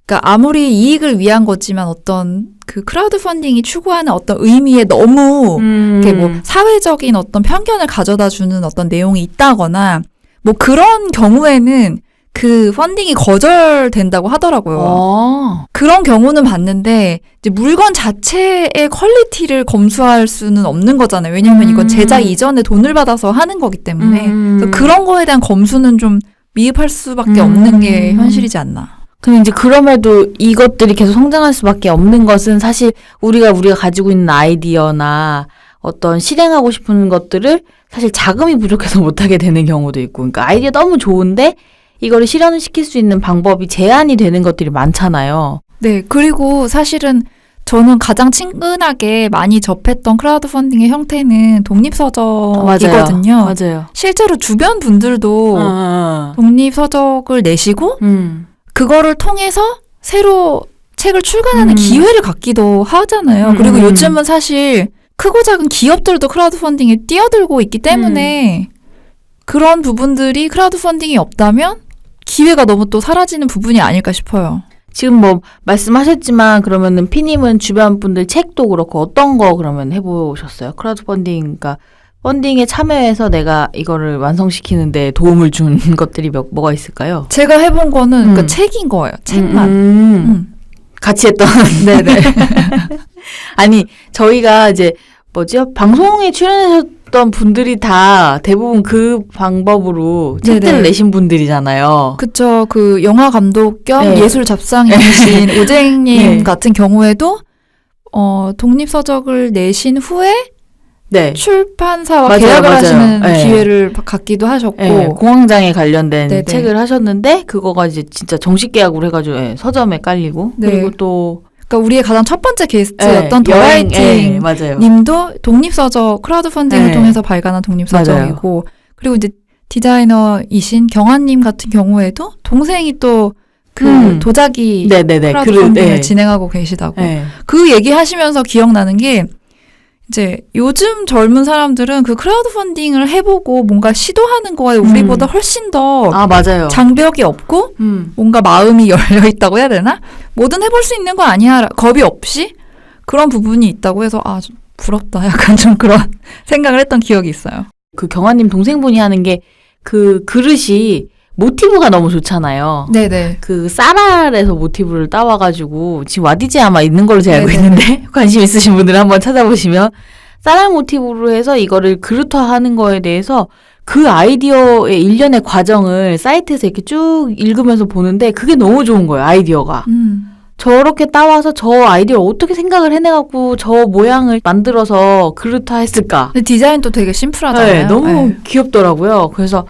그러니까 아무리 이익을 위한 거지만 어떤 그 크라우드 펀딩이 추구하는 어떤 의미에 너무 이렇게 뭐 사회적인 어떤 편견을 가져다 주는 어떤 내용이 있다거나 뭐 그런 경우에는 그 펀딩이 거절된다고 하더라고요. 그런 경우는 봤는데 이제 물건 자체의 퀄리티를 검수할 수는 없는 거잖아요. 왜냐하면 이건 제작 이전에 돈을 받아서 하는 거기 때문에 그래서 그런 거에 대한 검수는 좀 미흡할 수밖에 없는 게 현실이지 않나. 근데 이제 그럼에도 이것들이 계속 성장할 수밖에 없는 것은 사실 우리가 가지고 있는 아이디어나 어떤 실행하고 싶은 것들을 사실 자금이 부족해서 못하게 되는 경우도 있고, 그러니까 아이디어 너무 좋은데 이거를 실현을 시킬 수 있는 방법이 제한이 되는 것들이 많잖아요. 네, 그리고 사실은 저는 가장 친근하게 많이 접했던 크라우드 펀딩의 형태는 독립서적이거든요. 맞아요. 실제로 주변 분들도 독립서적을 내시고 그거를 통해서 새로 책을 출간하는 기회를 갖기도 하잖아요. 그리고 요즘은 사실 크고 작은 기업들도 크라우드 펀딩에 뛰어들고 있기 때문에 그런 부분들이 크라우드 펀딩이 없다면 기회가 너무 또 사라지는 부분이 아닐까 싶어요. 지금 뭐 말씀하셨지만 그러면은 피님은 주변 분들 책도 그렇고 어떤 거 그러면 해보셨어요? 크라우드 펀딩, 그러니까 펀딩에 참여해서 내가 이거를 완성시키는데 도움을 준 것들이 뭐가 있을까요? 제가 해본 거는 그러니까 책인 거예요. 책만. 같이 했던. 네네. 아니, 저희가 이제 방송에 출연하셨던 분들이 다 대부분 그 방법으로 책들을 내신 분들이잖아요. 그쵸. 그 영화 감독 겸 예술 잡상이신 오재익님 같은 경우에도 독립서적을 내신 후에 출판사와 계약을 하시는 기회를 갖기도 하셨고 공황장애 관련된 책을 하셨는데 그거가 이제 진짜 정식 계약으로 해가지고 서점에 깔리고 그리고 또 그러니까 우리의 가장 첫 번째 게스트였던 더라이팅 님도 독립서적 크라우드 펀딩을 통해서 발간한 독립서적이고 그리고 이제 디자이너이신 경아님 같은 경우에도 동생이 또 그 도자기 크라우드 펀딩을 진행하고 계시다고 그 얘기하시면서 기억나는 게 이제 요즘 젊은 사람들은 그 크라우드 펀딩을 해보고 뭔가 시도하는 거에 우리보다 훨씬 더 맞아요. 장벽이 없고 뭔가 마음이 열려 있다고 해야 되나? 뭐든 해볼 수 있는 거 아니야? 겁이 없이 그런 부분이 있다고 해서 좀 부럽다. 약간 좀 그런 생각을 했던 기억이 있어요. 그 경아님 동생분이 하는 게 그 그릇이 모티브가 너무 좋잖아요. 네네. 그 쌀알에서 모티브를 따와가지고 지금 와디즈에 아마 있는 걸로 제가 알고 있는데 관심 있으신 분들은 한번 찾아보시면 쌀알 모티브로 해서 이거를 그릇화하는 거에 대해서 그 아이디어의 일련의 과정을 사이트에서 이렇게 쭉 읽으면서 보는데 그게 너무 좋은 거예요. 아이디어가. 저렇게 따와서 저 아이디어를 어떻게 생각을 해내갖고 저 모양을 만들어서 그릇화했을까. 근데 디자인도 되게 심플하잖아요. 너무 귀엽더라고요. 그래서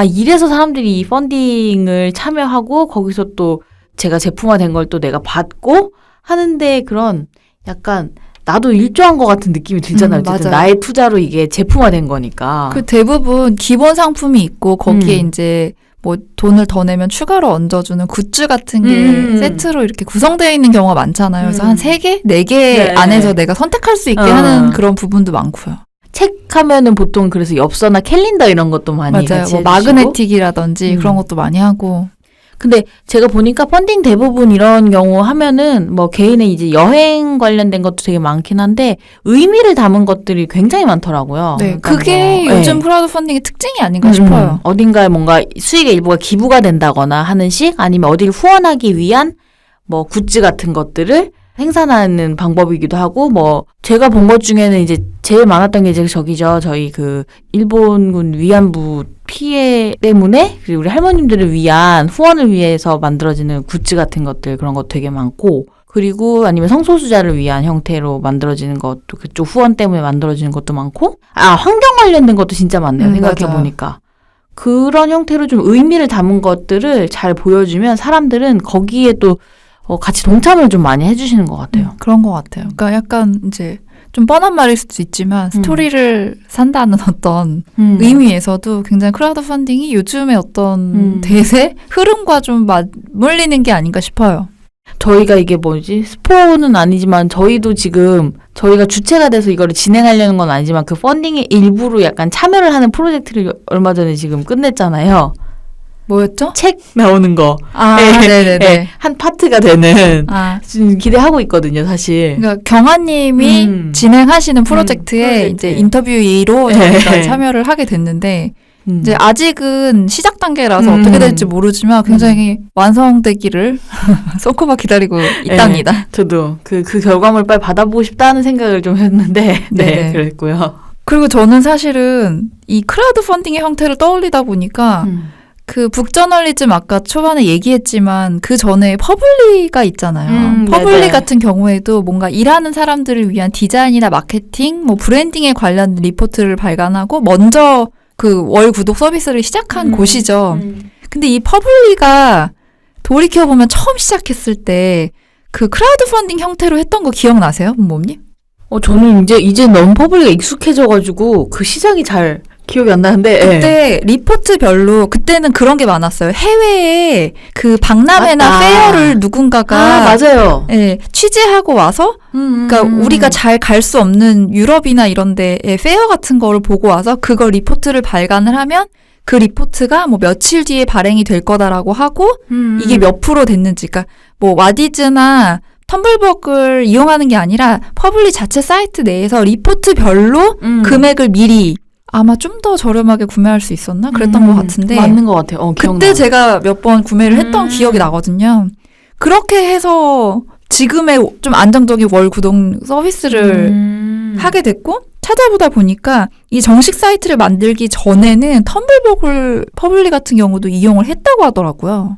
이래서 사람들이 이 펀딩을 참여하고 거기서 또 제가 제품화된 걸 또 내가 받고 하는데 그런 약간 나도 일조한 것 같은 느낌이 들잖아요. 어쨌든 나의 투자로 이게 제품화된 거니까. 그 대부분 기본 상품이 있고 거기에 이제 뭐 돈을 더 내면 추가로 얹어주는 굿즈 같은 게 세트로 이렇게 구성되어 있는 경우가 많잖아요. 그래서 한 3개, 4개 안에서 내가 선택할 수 있게 하는 그런 부분도 많고요. 책 하면은 보통 그래서 엽서나 캘린더 이런 것도 많이 같이 뭐 마그네틱이라든지 그런 것도 많이 하고. 근데 제가 보니까 펀딩 대부분 이런 경우 하면은 뭐 개인의 이제 여행 관련된 것도 되게 많긴 한데 의미를 담은 것들이 굉장히 많더라고요. 네, 그러니까 그게 요즘 크라우드 펀딩의 특징이 아닌가 싶어요. 어딘가에 뭔가 수익의 일부가 기부가 된다거나 하는 식 아니면 어디를 후원하기 위한 뭐 굿즈 같은 것들을 생산하는 방법이기도 하고 뭐 제가 본 것 중에는 이제 제일 많았던 게 이제 저기죠. 저희 그 일본군 위안부 피해 때문에 그리고 우리 할머님들을 위한 후원을 위해서 만들어지는 굿즈 같은 것들 그런 것 되게 많고 그리고 아니면 성소수자를 위한 형태로 만들어지는 것도 그쪽 후원 때문에 만들어지는 것도 많고 환경 관련된 것도 진짜 많네요. 생각해보니까. 그런 형태로 좀 의미를 담은 것들을 잘 보여주면 사람들은 거기에 또 같이 동참을 좀 많이 해주시는 것 같아요. 그런 것 같아요. 그러니까 약간 이제 좀 뻔한 말일 수도 있지만 스토리를 산다는 어떤 의미에서도 굉장히 크라우드 펀딩이 요즘의 어떤 대세 흐름과 좀 맞물리는 게 아닌가 싶어요. 저희가 이게 스포는 아니지만 저희도 지금 저희가 주체가 돼서 이거를 진행하려는 건 아니지만 그 펀딩의 일부로 약간 참여를 하는 프로젝트를 얼마 전에 지금 끝냈잖아요. 뭐였죠? 책 나오는 거. 네네네. 한 파트가 되는. 지금 기대하고 있거든요, 사실. 그러니까 경아님이 진행하시는 프로젝트에 이제 인터뷰이로 저희가 참여를 하게 됐는데, 이제 아직은 시작 단계라서 어떻게 될지 모르지만 굉장히 완성되기를 손꼽아 기다리고 있답니다. 저도 그 결과물 빨리 받아보고 싶다는 생각을 좀 했는데, 네, 그랬고요. 그리고 저는 사실은 이 크라우드 펀딩의 형태를 떠올리다 보니까 그 북저널리즘 아까 초반에 얘기했지만 그 전에 퍼블리가 있잖아요. 퍼블리 네네. 같은 경우에도 뭔가 일하는 사람들을 위한 디자인이나 마케팅, 뭐 브랜딩에 관련 리포트를 발간하고 먼저 그 월 구독 서비스를 시작한 곳이죠. 근데 이 퍼블리가 돌이켜보면 처음 시작했을 때 그 크라우드 펀딩 형태로 했던 거 기억나세요? 부모님? 저는 이제 너무 퍼블리가 익숙해져가지고 그 시장이 잘 기억이 안 나는데. 그때 리포트별로 그때는 그런 게 많았어요. 해외에 그 박람회나 페어를 누군가가 맞아요. 예, 취재하고 와서 그러니까 우리가 잘 갈 수 없는 유럽이나 이런 데에 페어 같은 거를 보고 와서 그걸 리포트를 발간을 하면 그 리포트가 뭐 며칠 뒤에 발행이 될 거다라고 하고 이게 몇 프로 됐는지 그러니까 뭐 와디즈나 텀블벅을 이용하는 게 아니라 퍼블리 자체 사이트 내에서 리포트별로 금액을 미리 아마 좀 더 저렴하게 구매할 수 있었나? 그랬던 것 같은데. 맞는 것 같아요. 그때 제가 몇 번 구매를 했던 기억이 나거든요. 그렇게 해서 지금의 좀 안정적인 월 구독 서비스를 하게 됐고 찾아보다 보니까 이 정식 사이트를 만들기 전에는 텀블벅을 퍼블리 같은 경우도 이용을 했다고 하더라고요.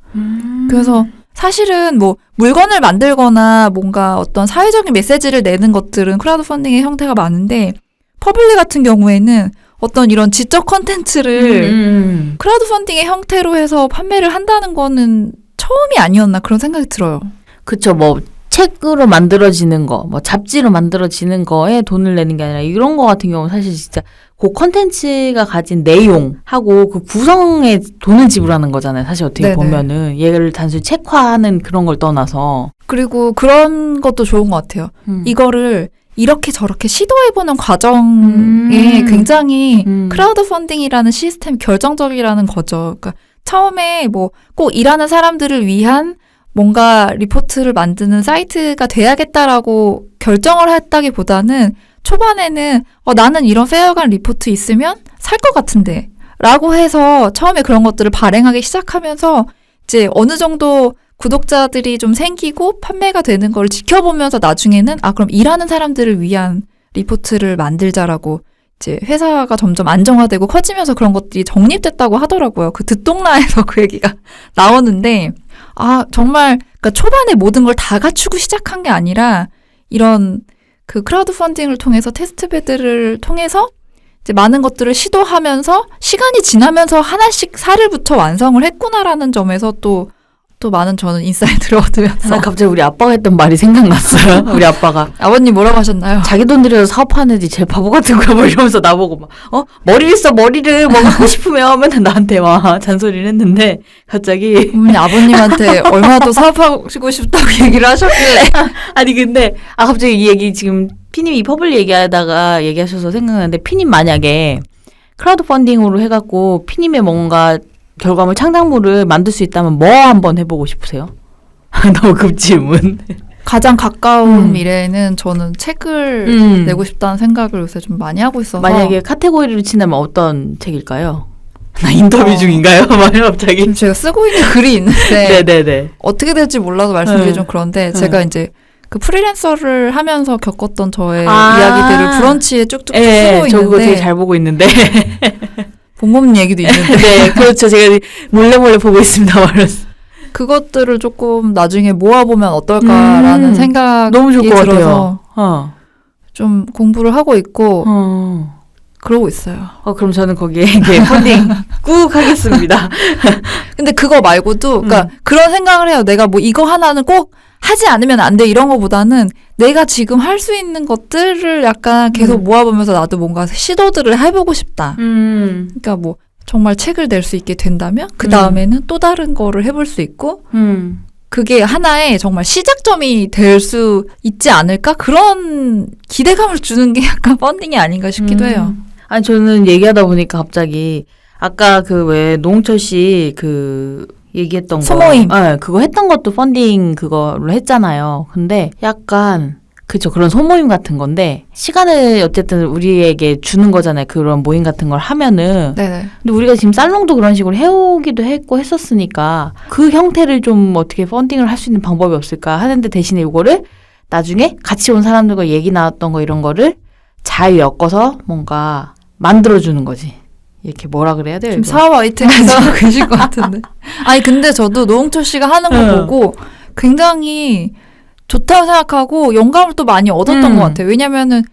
그래서 사실은 뭐 물건을 만들거나 뭔가 어떤 사회적인 메시지를 내는 것들은 크라우드 펀딩의 형태가 많은데 퍼블리 같은 경우에는 어떤 이런 지적 컨텐츠를 크라우드 펀딩의 형태로 해서 판매를 한다는 거는 처음이 아니었나 그런 생각이 들어요. 그쵸. 뭐 책으로 만들어지는 거, 뭐 잡지로 만들어지는 거에 돈을 내는 게 아니라 이런 거 같은 경우는 사실 진짜 그 컨텐츠가 가진 내용하고 그 구성에 돈을 지불하는 거잖아요. 사실 어떻게 네네. 보면은 얘를 단순히 책화하는 그런 걸 떠나서. 그리고 그런 것도 좋은 것 같아요. 이거를 이렇게 저렇게 시도해보는 과정에 굉장히 크라우드 펀딩이라는 시스템이 결정적이라는 거죠. 그러니까 처음에 뭐 꼭 일하는 사람들을 위한 뭔가 리포트를 만드는 사이트가 돼야겠다라고 결정을 했다기보다는 초반에는 나는 이런 페어간 리포트 있으면 살 것 같은데 라고 해서 처음에 그런 것들을 발행하기 시작하면서 이제 어느 정도 구독자들이 좀 생기고 판매가 되는 걸 지켜보면서 나중에는 그럼 일하는 사람들을 위한 리포트를 만들자라고 이제 회사가 점점 안정화되고 커지면서 그런 것들이 정립됐다고 하더라고요. 그 듣동라에서 그 얘기가 나오는데 정말 그러니까 초반에 모든 걸 다 갖추고 시작한 게 아니라 이런 그 크라우드 펀딩을 통해서 테스트베드를 통해서 이제 많은 것들을 시도하면서 시간이 지나면서 하나씩 살을 붙여 완성을 했구나라는 점에서 또 많은 저는 인사이트를 얻으면서 갑자기 우리 아빠가 했던 말이 생각났어요. 우리 아빠가 아버님 뭐라고 하셨나요? 자기 돈 들여서 사업하는 애지 제일 바보 같은 거야 뭐 이러면서 나보고 막 머리를 써 머리를 뭐 하고 싶으면 맨날 나한테 막 잔소리를 했는데 갑자기 아버님한테 얼마나 더 사업하고 싶다고 얘기를 하셨길래 아니 근데 갑자기 이 얘기 지금 피님이 퍼블리 얘기하다가 얘기하셔서 생각나는데 피님 만약에 크라우드 펀딩으로 해갖고 피님의 뭔가 결과물 창작물을 만들 수 있다면 뭐 한번 해보고 싶으세요? 너무 급질문. 가장 가까운 미래에는 저는 책을 내고 싶다는 생각을 요새 좀 많이 하고 있어서 만약에 카테고리로 친다면 어떤 책일까요? 나 인터뷰 중인가요? 갑자기 제가 쓰고 있는 글이 있는데 네네네. 어떻게 될지 몰라서 말씀드리기 좀 그런데 제가 이제 그 프리랜서를 하면서 겪었던 저의 이야기들을 브런치에 쭉쭉 쓰고 있는데 저 그거 되게 잘 보고 있는데 본모님 얘기도 있는데 네, 그렇죠. 제가 몰래 보고 있습니다. 말했어. 그것들을 조금 나중에 모아보면 어떨까라는 생각이 너무 좋을 것 들어서 같아요. 좀 공부를 하고 있고 그러고 있어요. 그럼 저는 거기에 펀딩 꾹 하겠습니다. 근데 그거 말고도 그러니까 그런 생각을 해요. 내가 뭐 이거 하나는 꼭 하지 않으면 안 돼 이런 거보다는 내가 지금 할 수 있는 것들을 약간 계속 모아보면서 나도 뭔가 시도들을 해보고 싶다. 그러니까 뭐 정말 책을 낼 수 있게 된다면 그 다음에는 또 다른 거를 해볼 수 있고 그게 하나의 정말 시작점이 될 수 있지 않을까? 그런 기대감을 주는 게 약간 펀딩이 아닌가 싶기도 해요. 아니 저는 얘기하다 보니까 갑자기 아까 그 왜 노홍철 씨 그 얘기했던 소모임. 네, 그거 했던 것도 펀딩 그거로 했잖아요. 근데 약간 그쵸, 그런 소모임 같은 건데 시간을 어쨌든 우리에게 주는 거잖아요. 그런 모임 같은 걸 하면은. 네네. 근데 우리가 지금 살롱도 그런 식으로 해오기도 했고 했었으니까 그 형태를 좀 어떻게 펀딩을 할 수 있는 방법이 없을까 하는데, 대신에 이거를 나중에 같이 온 사람들과 얘기 나왔던 거 이런 거를 잘 엮어서 뭔가 만들어주는 거지. 이렇게 뭐라 그래야 돼요? 좀 사업 아이템 기사가 계실 것 같은데. 아니 근데 저도 노홍철 씨가 하는 거 보고 굉장히 좋다고 생각하고 영감을 또 많이 얻었던 것 같아요. 왜냐면은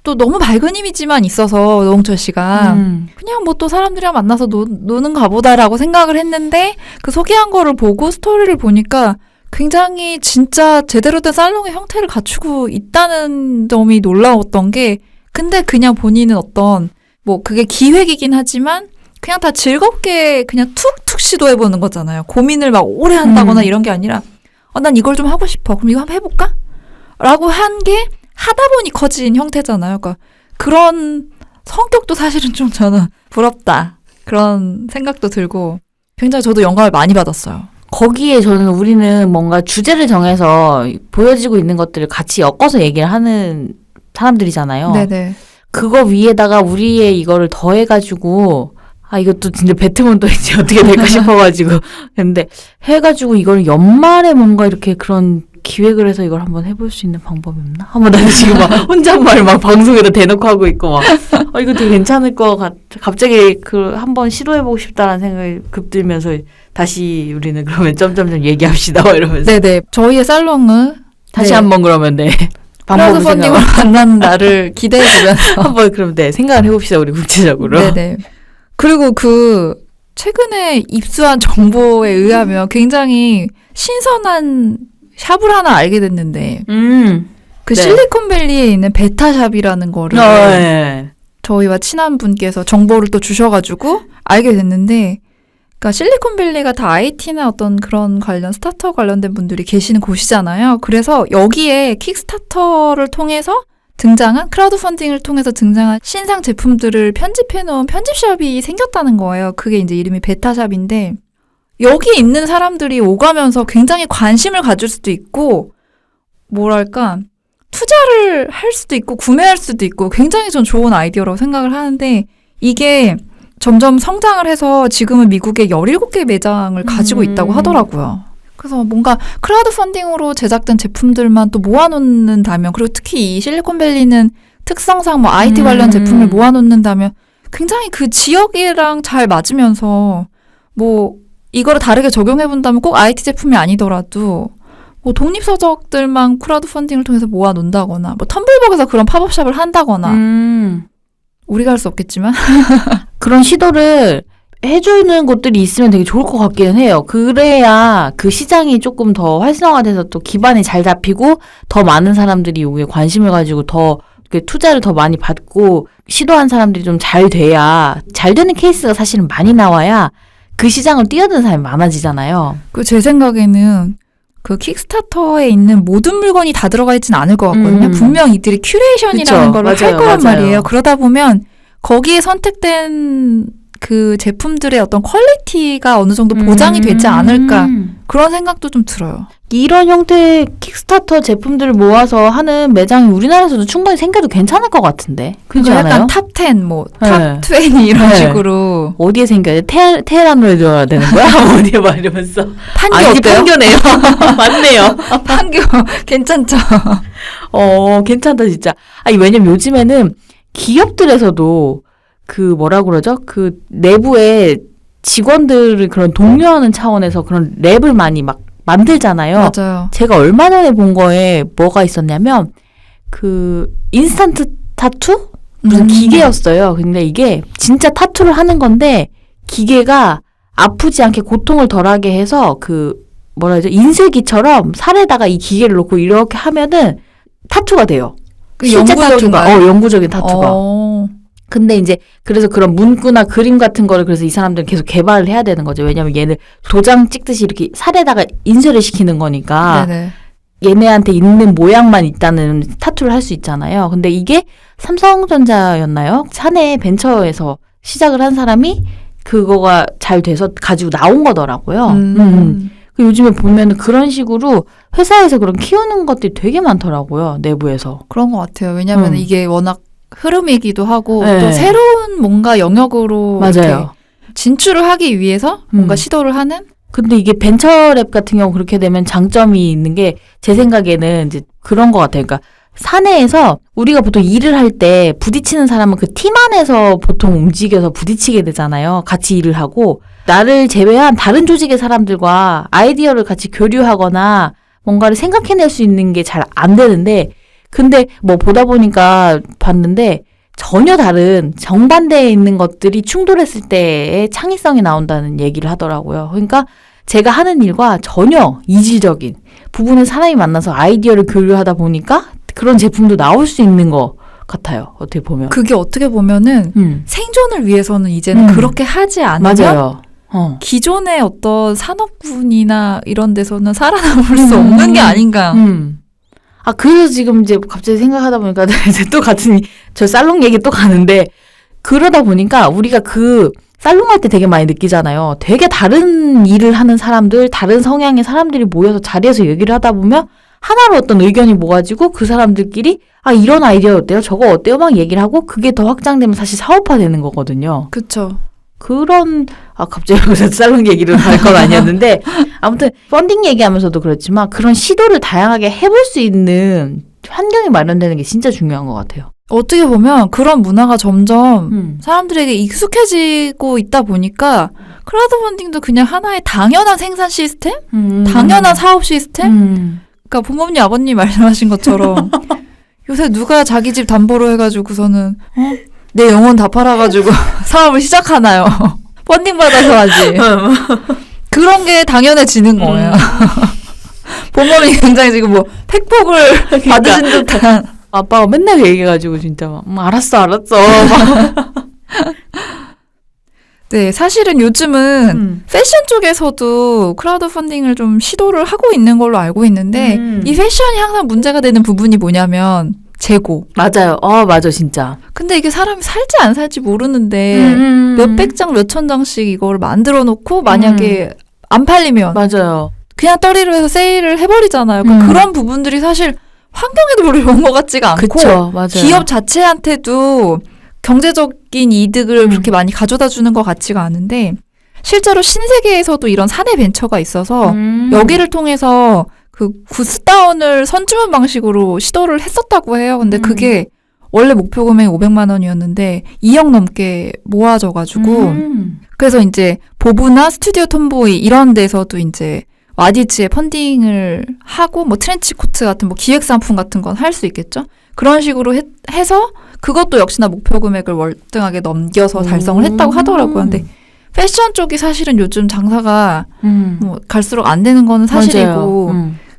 또 너무 밝은 이미지만 있어서 노홍철 씨가 그냥 뭐 또 사람들이랑 만나서 노는가 보다라고 생각을 했는데, 그 소개한 거를 보고 스토리를 보니까 굉장히 진짜 제대로 된 살롱의 형태를 갖추고 있다는 점이 놀라웠던 게, 근데 그냥 본인은 어떤 뭐 그게 기획이긴 하지만 그냥 다 즐겁게 그냥 툭툭 시도해보는 거잖아요. 고민을 막 오래 한다거나 이런 게 아니라 난 이걸 좀 하고 싶어. 그럼 이거 한번 해볼까? 라고 한 게 하다 보니 커진 형태잖아요. 그러니까 그런 성격도 사실은 좀 저는 부럽다. 그런 생각도 들고 굉장히 저도 영감을 많이 받았어요. 거기에 우리는 뭔가 주제를 정해서 보여지고 있는 것들을 같이 엮어서 얘기를 하는 사람들이잖아요. 네네. 그거 위에다가 우리의 이거를 더해가지고, 이것도 진짜 뱉으면 또 이제 어떻게 될까 싶어가지고. 근데 해가지고 이걸 연말에 뭔가 이렇게 그런 기획을 해서 이걸 한번 해볼 수 있는 방법이 없나? 한번 나는 지금 막 혼잣말 막 방송에다 대놓고 하고 있고 막, 이거 되게 괜찮을 것 같아. 갑자기 한번 시도해보고 싶다라는 생각이 급들면서 다시 우리는 그러면 점점점 얘기합시다. 이러면서. 네네. 저희의 살롱은 다시 한번 그러면 크라우드 펀딩으로 만나는 날을 기대해보면서 한번 그럼 생각을 해봅시다. 우리 구체적으로. 네네. 그리고 최근에 입수한 정보에 의하면 굉장히 신선한 샵을 하나 알게 됐는데, 그 네. 실리콘밸리에 있는 베타샵이라는 거를 네. 저희와 친한 분께서 정보를 또 주셔가지고 알게 됐는데, 그러니까 실리콘밸리가 다 IT나 어떤 그런 관련 스타트업 관련된 분들이 계시는 곳이잖아요. 그래서 여기에 킥스타터를 통해서 등장한, 크라우드 펀딩을 통해서 등장한 신상 제품들을 편집해놓은 편집샵이 생겼다는 거예요. 그게 이제 이름이 베타샵인데, 여기 있는 사람들이 오가면서 굉장히 관심을 가질 수도 있고, 뭐랄까, 투자를 할 수도 있고, 구매할 수도 있고, 굉장히 전 좋은 아이디어라고 생각을 하는데, 이게 점점 성장을 해서 지금은 미국에 17개 매장을 가지고 있다고 하더라고요. 그래서 뭔가 크라우드 펀딩으로 제작된 제품들만 또 모아놓는다면, 그리고 특히 이 실리콘밸리는 특성상 뭐 IT 관련 제품을 모아놓는다면 굉장히 그 지역이랑 잘 맞으면서, 뭐 이거를 다르게 적용해본다면 꼭 IT 제품이 아니더라도 뭐 독립서적들만 크라우드 펀딩을 통해서 모아놓는다거나, 뭐 텀블벅에서 그런 팝업샵을 한다거나, 우리가 할 수 없겠지만 그런 시도를 해주는 곳들이 있으면 되게 좋을 것 같기는 해요. 그래야 그 시장이 조금 더 활성화돼서 또 기반이 잘 잡히고 더 많은 사람들이 여기에 관심을 가지고 더 투자를 더 많이 받고 시도한 사람들이 좀 잘 돼야, 잘 되는 케이스가 사실은 많이 나와야 그 시장을 뛰어드는 사람이 많아지잖아요. 제 생각에는 그 킥스타터에 있는 모든 물건이 다 들어가 있지는 않을 것 같거든요. 분명 이들이 큐레이션이라는 걸 할 거란 말이에요. 그러다 보면 거기에 선택된 그 제품들의 어떤 퀄리티가 어느 정도 보장이 되지 않을까, 그런 생각도 좀 들어요. 이런 형태의 킥스타터 제품들을 모아서 하는 매장이 우리나라에서도 충분히 생겨도 괜찮을 것 같은데. 그렇지 않아요? 약간 탑 10, 탑 20 이런 식으로. 어디에 생겨야 돼? 테헤란으로 해줘야 되는 거야? 어디에 막 이러면서. 판교 어때요? 판교네요. 맞네요. 판교 괜찮죠? 괜찮다 진짜. 왜냐면 요즘에는 기업들에서도 뭐라고 그러죠? 내부에 직원들을 그런 독려하는 차원에서 그런 랩을 많이 막 만들잖아요. 맞아요. 제가 얼마 전에 본 거에 뭐가 있었냐면, 인스턴트 타투? 무슨 기계였어요. 근데 이게 진짜 타투를 하는 건데, 기계가 아프지 않게 고통을 덜하게 해서 뭐라 그러죠? 인쇄기처럼 살에다가 이 기계를 놓고 이렇게 하면은 타투가 돼요. 영구 타투가. 영구적인 타투가. 근데 이제 그래서 그런 문구나 그림 같은 거를 그래서 이 사람들은 계속 개발을 해야 되는 거죠. 왜냐면 얘는 도장 찍듯이 이렇게 살에다가 인쇄를 시키는 거니까. 네네. 얘네한테 있는 모양만 있다는 타투를 할 수 있잖아요. 근데 이게 삼성전자였나요? 사내 벤처에서 시작을 한 사람이 그거가 잘 돼서 가지고 나온 거더라고요. 요즘에 보면 그런 식으로 회사에서 그런 키우는 것들이 되게 많더라고요. 내부에서. 그런 것 같아요. 왜냐하면 이게 워낙 흐름이기도 하고 네. 또 새로운 뭔가 영역으로 맞아요. 진출을 하기 위해서 뭔가 시도를 하는? 근데 이게 벤처랩 같은 경우 그렇게 되면 장점이 있는 게 제 생각에는 이제 그런 것 같아요. 그러니까 사내에서 우리가 보통 일을 할 때 부딪히는 사람은 그 팀 안에서 보통 움직여서 부딪히게 되잖아요. 같이 일을 하고 나를 제외한 다른 조직의 사람들과 아이디어를 같이 교류하거나 뭔가를 생각해낼 수 있는 게 잘 안 되는데 근데 뭐 보다 보니까 봤는데 전혀 다른 정반대에 있는 것들이 충돌했을 때의 창의성이 나온다는 얘기를 하더라고요. 그러니까 제가 하는 일과 전혀 이질적인 부분의 사람이 만나서 아이디어를 교류하다 보니까 그런 제품도 나올 수 있는 것 같아요. 어떻게 보면. 그게 어떻게 보면은 생존을 위해서는 이제는 그렇게 하지 않으면 맞아요. 기존의 어떤 산업군이나 이런 데서는 살아남을 수 없는 게 아닌가. 그래서 지금 이제 갑자기 생각하다 보니까 이제 또 같은 저 살롱 얘기 또 가는데 그러다 보니까 우리가 그 살롱 할 때 되게 많이 느끼잖아요. 되게 다른 일을 하는 사람들, 다른 성향의 사람들이 모여서 자리에서 얘기를 하다 보면 하나로 어떤 의견이 모아지고 그 사람들끼리 이런 아이디어 어때요? 저거 어때요? 막 얘기를 하고 그게 더 확장되면 사실 사업화되는 거거든요. 그렇죠. 그런 갑자기 여기서 살롱 얘기로 갈 건 아니었는데 아무튼 펀딩 얘기하면서도 그렇지만 그런 시도를 다양하게 해볼 수 있는 환경이 마련되는 게 진짜 중요한 것 같아요. 어떻게 보면 그런 문화가 점점 사람들에게 익숙해지고 있다 보니까 크라우드 펀딩도 그냥 하나의 당연한 생산 시스템? 당연한 사업 시스템? 그러니까 부모님, 아버님 말씀하신 것처럼 요새 누가 자기 집 담보로 해가지고서는 내 영혼 다 팔아가지고 사업을 시작하나요? 펀딩 받아서 하지. 그런 게 당연해지는 거예요. 부모님이 굉장히 지금 뭐 팩폭을 받으신 듯한. 아빠가 맨날 그 얘기해가지고 진짜 막 알았어. 네, 사실은 요즘은 패션 쪽에서도 크라우드 펀딩을 좀 시도를 하고 있는 걸로 알고 있는데 이 패션이 항상 문제가 되는 부분이 뭐냐면 재고. 맞아요. 맞아 진짜. 근데 이게 사람이 살지 안 살지 모르는데 몇백 장, 몇천 장씩 이걸 만들어 놓고 만약에 안 팔리면 맞아요. 그냥 떨이로 해서 세일을 해버리잖아요. 그러니까 그런 부분들이 사실 환경에도 별로 좋은 것 같지가 않고 그쵸, 맞아요. 기업 자체한테도 경제적인 이득을 그렇게 많이 가져다 주는 것 같지가 않은데 실제로 신세계에서도 이런 사내 벤처가 있어서 여기를 통해서 그 구스다운을 선주문 방식으로 시도를 했었다고 해요. 근데 그게 원래 목표 금액이 500만 원이었는데 2억 넘게 모아져가지고 그래서 이제 보브나 스튜디오 톰보이 이런 데서도 이제 와디즈에 펀딩을 하고 뭐 트렌치 코트 같은 뭐 기획 상품 같은 건 할 수 있겠죠. 그런 식으로 해서 그것도 역시나 목표 금액을 월등하게 넘겨서 달성을 했다고 하더라고요. 근데 패션 쪽이 사실은 요즘 장사가 뭐 갈수록 안 되는 거는 사실이고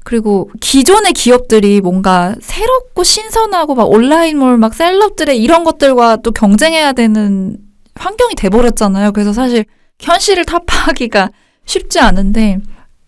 그리고 기존의 기업들이 뭔가 새롭고 신선하고 막 온라인몰 막 셀럽들의 이런 것들과 또 경쟁해야 되는 환경이 돼버렸잖아요. 그래서 사실 현실을 타파하기가 쉽지 않은데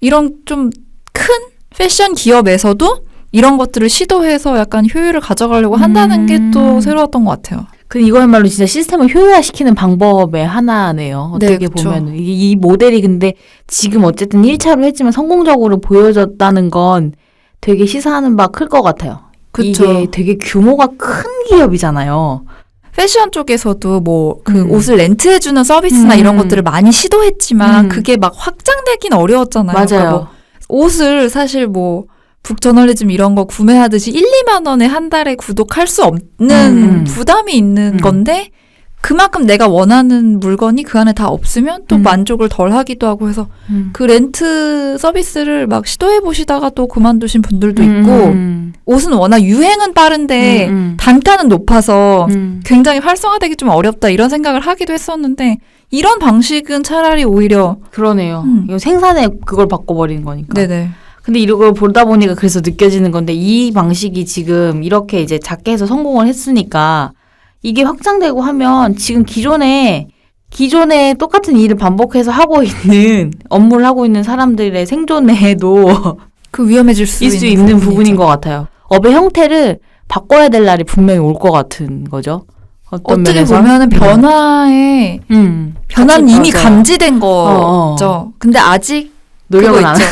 이런 좀 큰 패션 기업에서도 이런 것들을 시도해서 약간 효율을 가져가려고 한다는 게 또 새로웠던 것 같아요. 이거야말로 진짜 시스템을 효율화시키는 방법의 하나네요. 어떻게 네, 보면. 이 모델이 근데 지금 어쨌든 1차로 했지만 성공적으로 보여졌다는 건 되게 시사하는 바 클 것 같아요. 그쵸. 이게 되게 규모가 큰 기업이잖아요. 패션 쪽에서도 뭐 그 옷을 렌트해주는 서비스나 이런 것들을 많이 시도했지만 그게 막 확장되긴 어려웠잖아요. 맞아요. 그러니까 뭐 옷을 사실 뭐 북저널리즘 이런 거 구매하듯이 1, 2만 원에 한 달에 구독할 수 없는 부담이 있는 건데 그만큼 내가 원하는 물건이 그 안에 다 없으면 또 만족을 덜 하기도 하고 해서 그 렌트 서비스를 막 시도해 보시다가 또 그만두신 분들도 있고 옷은 워낙 유행은 빠른데 단가는 높아서 굉장히 활성화되기 좀 어렵다 이런 생각을 하기도 했었는데 이런 방식은 차라리 오히려 그러네요. 이거 생산에 그걸 바꿔버리는 거니까. 네네. 근데 이걸 보다 보니까 그래서 느껴지는 건데 이 방식이 지금 이렇게 이제 작게 해서 성공을 했으니까 이게 확장되고 하면 지금 기존에 똑같은 일을 반복해서 하고 있는 업무를 하고 있는 사람들의 생존에도 그 위험해질 수 있는 부분인 것 같아요. 업의 형태를 바꿔야 될 날이 분명히 올 것 같은 거죠. 어떤 어떻게 면에서? 보면은 변화는 이미 맞아요. 감지된 거죠. 근데 아직 노력은 그거 안 있죠.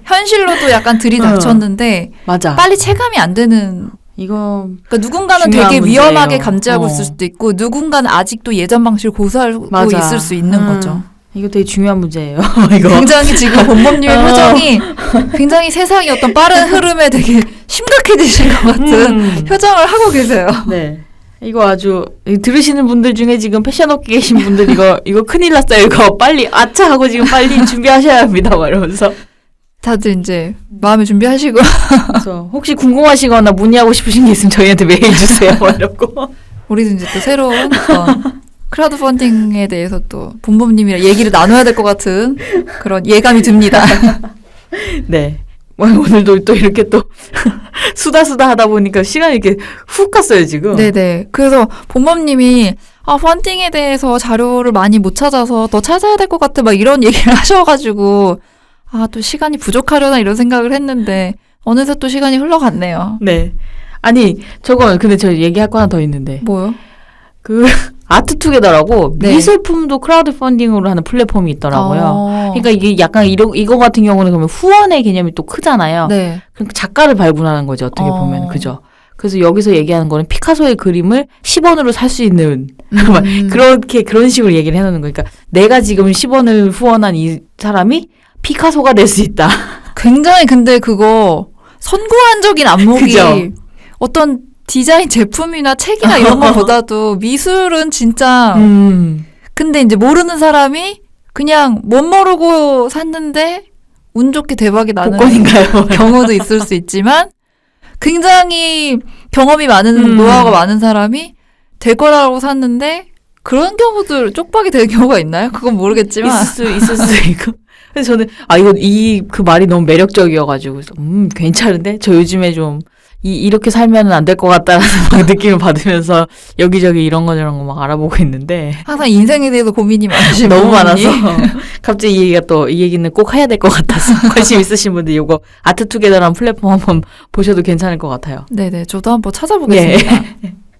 현실로도 약간 들이닥쳤는데 맞아. 빨리 체감이 안 되는. 이거 그러니까 누군가는 중요한 되게 문제예요. 위험하게 감지하고 있을 수도 있고 누군가는 아직도 예전 방식을 고수하고 맞아. 있을 수 있는 거죠. 이거 되게 중요한 문제예요. 이거. 굉장히 지금 본범님의 표정이 굉장히 세상의 어떤 빠른 흐름에 되게 심각해지신 것 같은 표정을 하고 계세요. 네. 이거 아주 들으시는 분들 중에 지금 패션업계 계신 분들 이거 큰일 났어요. 이거 빨리 아차 하고 지금 빨리 준비하셔야 합니다. 막 이러면서. 다들 이제 마음의 준비하시고 그래서 혹시 궁금하시거나 문의하고 싶으신 게 있으면 저희한테 메일 주세요. 막 이러고. 우리도 이제 또 새로운 어떤 크라우드 펀딩에 대해서 또 본범님이랑 얘기를 나눠야 될 것 같은 그런 예감이 듭니다. 네. 오늘도 또 이렇게 또 수다 하다 보니까 시간이 이렇게 훅 갔어요, 지금. 네네. 그래서 본범님이 펀딩에 대해서 자료를 많이 못 찾아서 더 찾아야 될 것 같아 막 이런 얘기를 하셔가지고 또 시간이 부족하려나 이런 생각을 했는데 어느새 또 시간이 흘러갔네요. 네. 아니, 근데 저 얘기할 거 하나 더 있는데. 뭐요? 아트투게더라고 네. 미술품도 크라우드 펀딩으로 하는 플랫폼이 있더라고요. 그러니까 이게 약간 이거 같은 경우는 그러면 후원의 개념이 또 크잖아요. 네. 그러니까 작가를 발굴하는 거죠. 어떻게 보면. 그죠? 그래서 여기서 얘기하는 거는 피카소의 그림을 10원으로 살 수 있는 그런 식으로 얘기를 해놓는 거예요. 그러니까 내가 지금 10원을 후원한 이 사람이 피카소가 될 수 있다. 굉장히 근데 그거 선구안적인 안목이 그죠? 어떤 디자인 제품이나 책이나 이런 것보다도 미술은 진짜 근데 이제 모르는 사람이 그냥 못 모르고 샀는데 운 좋게 대박이 나는 복권인가요? 경우도 있을 수 있지만 굉장히 경험이 많은 노하우가 많은 사람이 될 거라고 샀는데 그런 경우들 쪽박이 되는 경우가 있나요? 그건 모르겠지만 있을 수 있고. 그래서 저는 그 말이 너무 매력적이어가지고 괜찮은데 저 요즘에 좀 이렇게 살면은 안 될 것 같다라는 막 느낌을 받으면서 여기저기 이런 거 저런 거 막 알아보고 있는데 항상 인생에 대해서 고민이 많으신 너무 부모님이. 많아서 갑자기 이 얘기는 꼭 해야 될 것 같아서 관심 있으신 분들 이거 아트투게더라는 플랫폼 한번 보셔도 괜찮을 것 같아요. 네네, 저도 한번 찾아보겠습니다.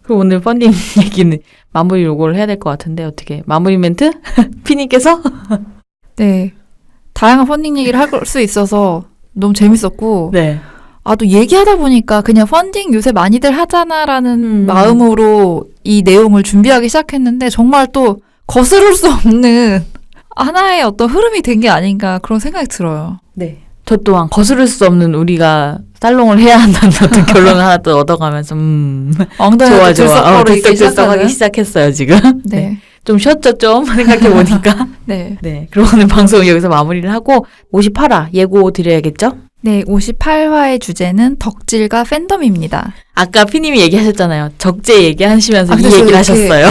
그럼 오늘 펀딩 얘기는 마무리 요거를 해야 될 것 같은데 어떻게 마무리 멘트? 피님께서? 네, 다양한 펀딩 얘기를 할 수 있어서 너무 재밌었고 네. 또 얘기하다 보니까 그냥 펀딩 요새 많이들 하잖아라는 마음으로 이 내용을 준비하기 시작했는데 정말 또 거스를 수 없는 하나의 어떤 흐름이 된 게 아닌가 그런 생각이 들어요. 네. 저 또한 거스를 수 없는 우리가 살롱을 해야 한다는 어떤 결론을 하나 또 얻어가면서 엉덩이가 들썩들썩하기 시작했어요 지금. 네. 좀 쉬었죠 좀 생각해보니까. 네. 네. 그럼 오늘 방송 여기서 마무리를 하고 58화 예고 드려야겠죠? 네, 58화의 주제는 덕질과 팬덤입니다. 아까 피님이 얘기하셨잖아요. 적재 얘기하시면서 이 근데 얘기를 저 하셨어요.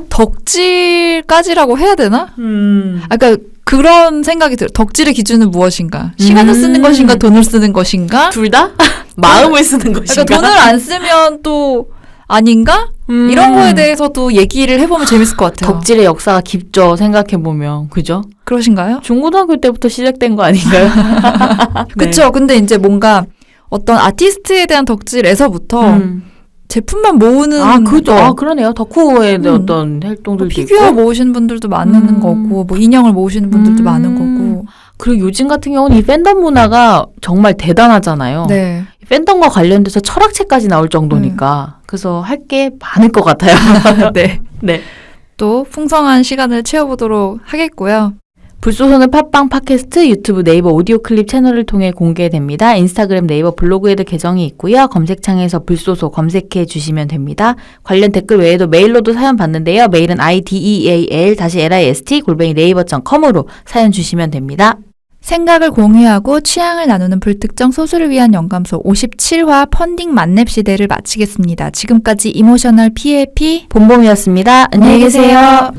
덕질까지라고 해야 되나? 그러니까 그런 생각이 들어요. 덕질의 기준은 무엇인가? 시간을 쓰는 것인가? 돈을 쓰는 것인가? 둘 다? 마음을 쓰는 것인가? 그러니까 돈을 안 쓰면 또 아닌가? 이런 거에 대해서도 얘기를 해보면 재밌을 것 같아요. 덕질의 역사가 깊죠. 생각해보면. 그죠? 그러신가요? 중고등학교 때부터 시작된 거 아닌가요? 그쵸. 근데 이제 뭔가 어떤 아티스트에 대한 덕질에서부터 제품만 모으는 그죠. 그러네요. 덕후의 어떤 활동들도 피규어 있고. 모으시는 분들도 많은 거고 뭐 인형을 모으시는 분들도 많은 거고. 그리고 요즘 같은 경우는 이 팬덤 문화가 정말 대단하잖아요. 네. 팬덤과 관련돼서 철학책까지 나올 정도니까. 그래서 할 게 많을 것 같아요. 네. 네. 또 풍성한 시간을 채워보도록 하겠고요. 불소선은 팟빵 팟캐스트, 유튜브 네이버 오디오 클립 채널을 통해 공개됩니다. 인스타그램 네이버 블로그에도 계정이 있고요. 검색창에서 불소소 검색해 주시면 됩니다. 관련 댓글 외에도 메일로도 사연 받는데요. 메일은 ideal-list@naver.com으로 사연 주시면 됩니다. 생각을 공유하고 취향을 나누는 불특정 소수를 위한 영감소 57화 펀딩 만렙 시대를 마치겠습니다. 지금까지 이모셔널 PAP 본봄이었습니다. 안녕히 계세요.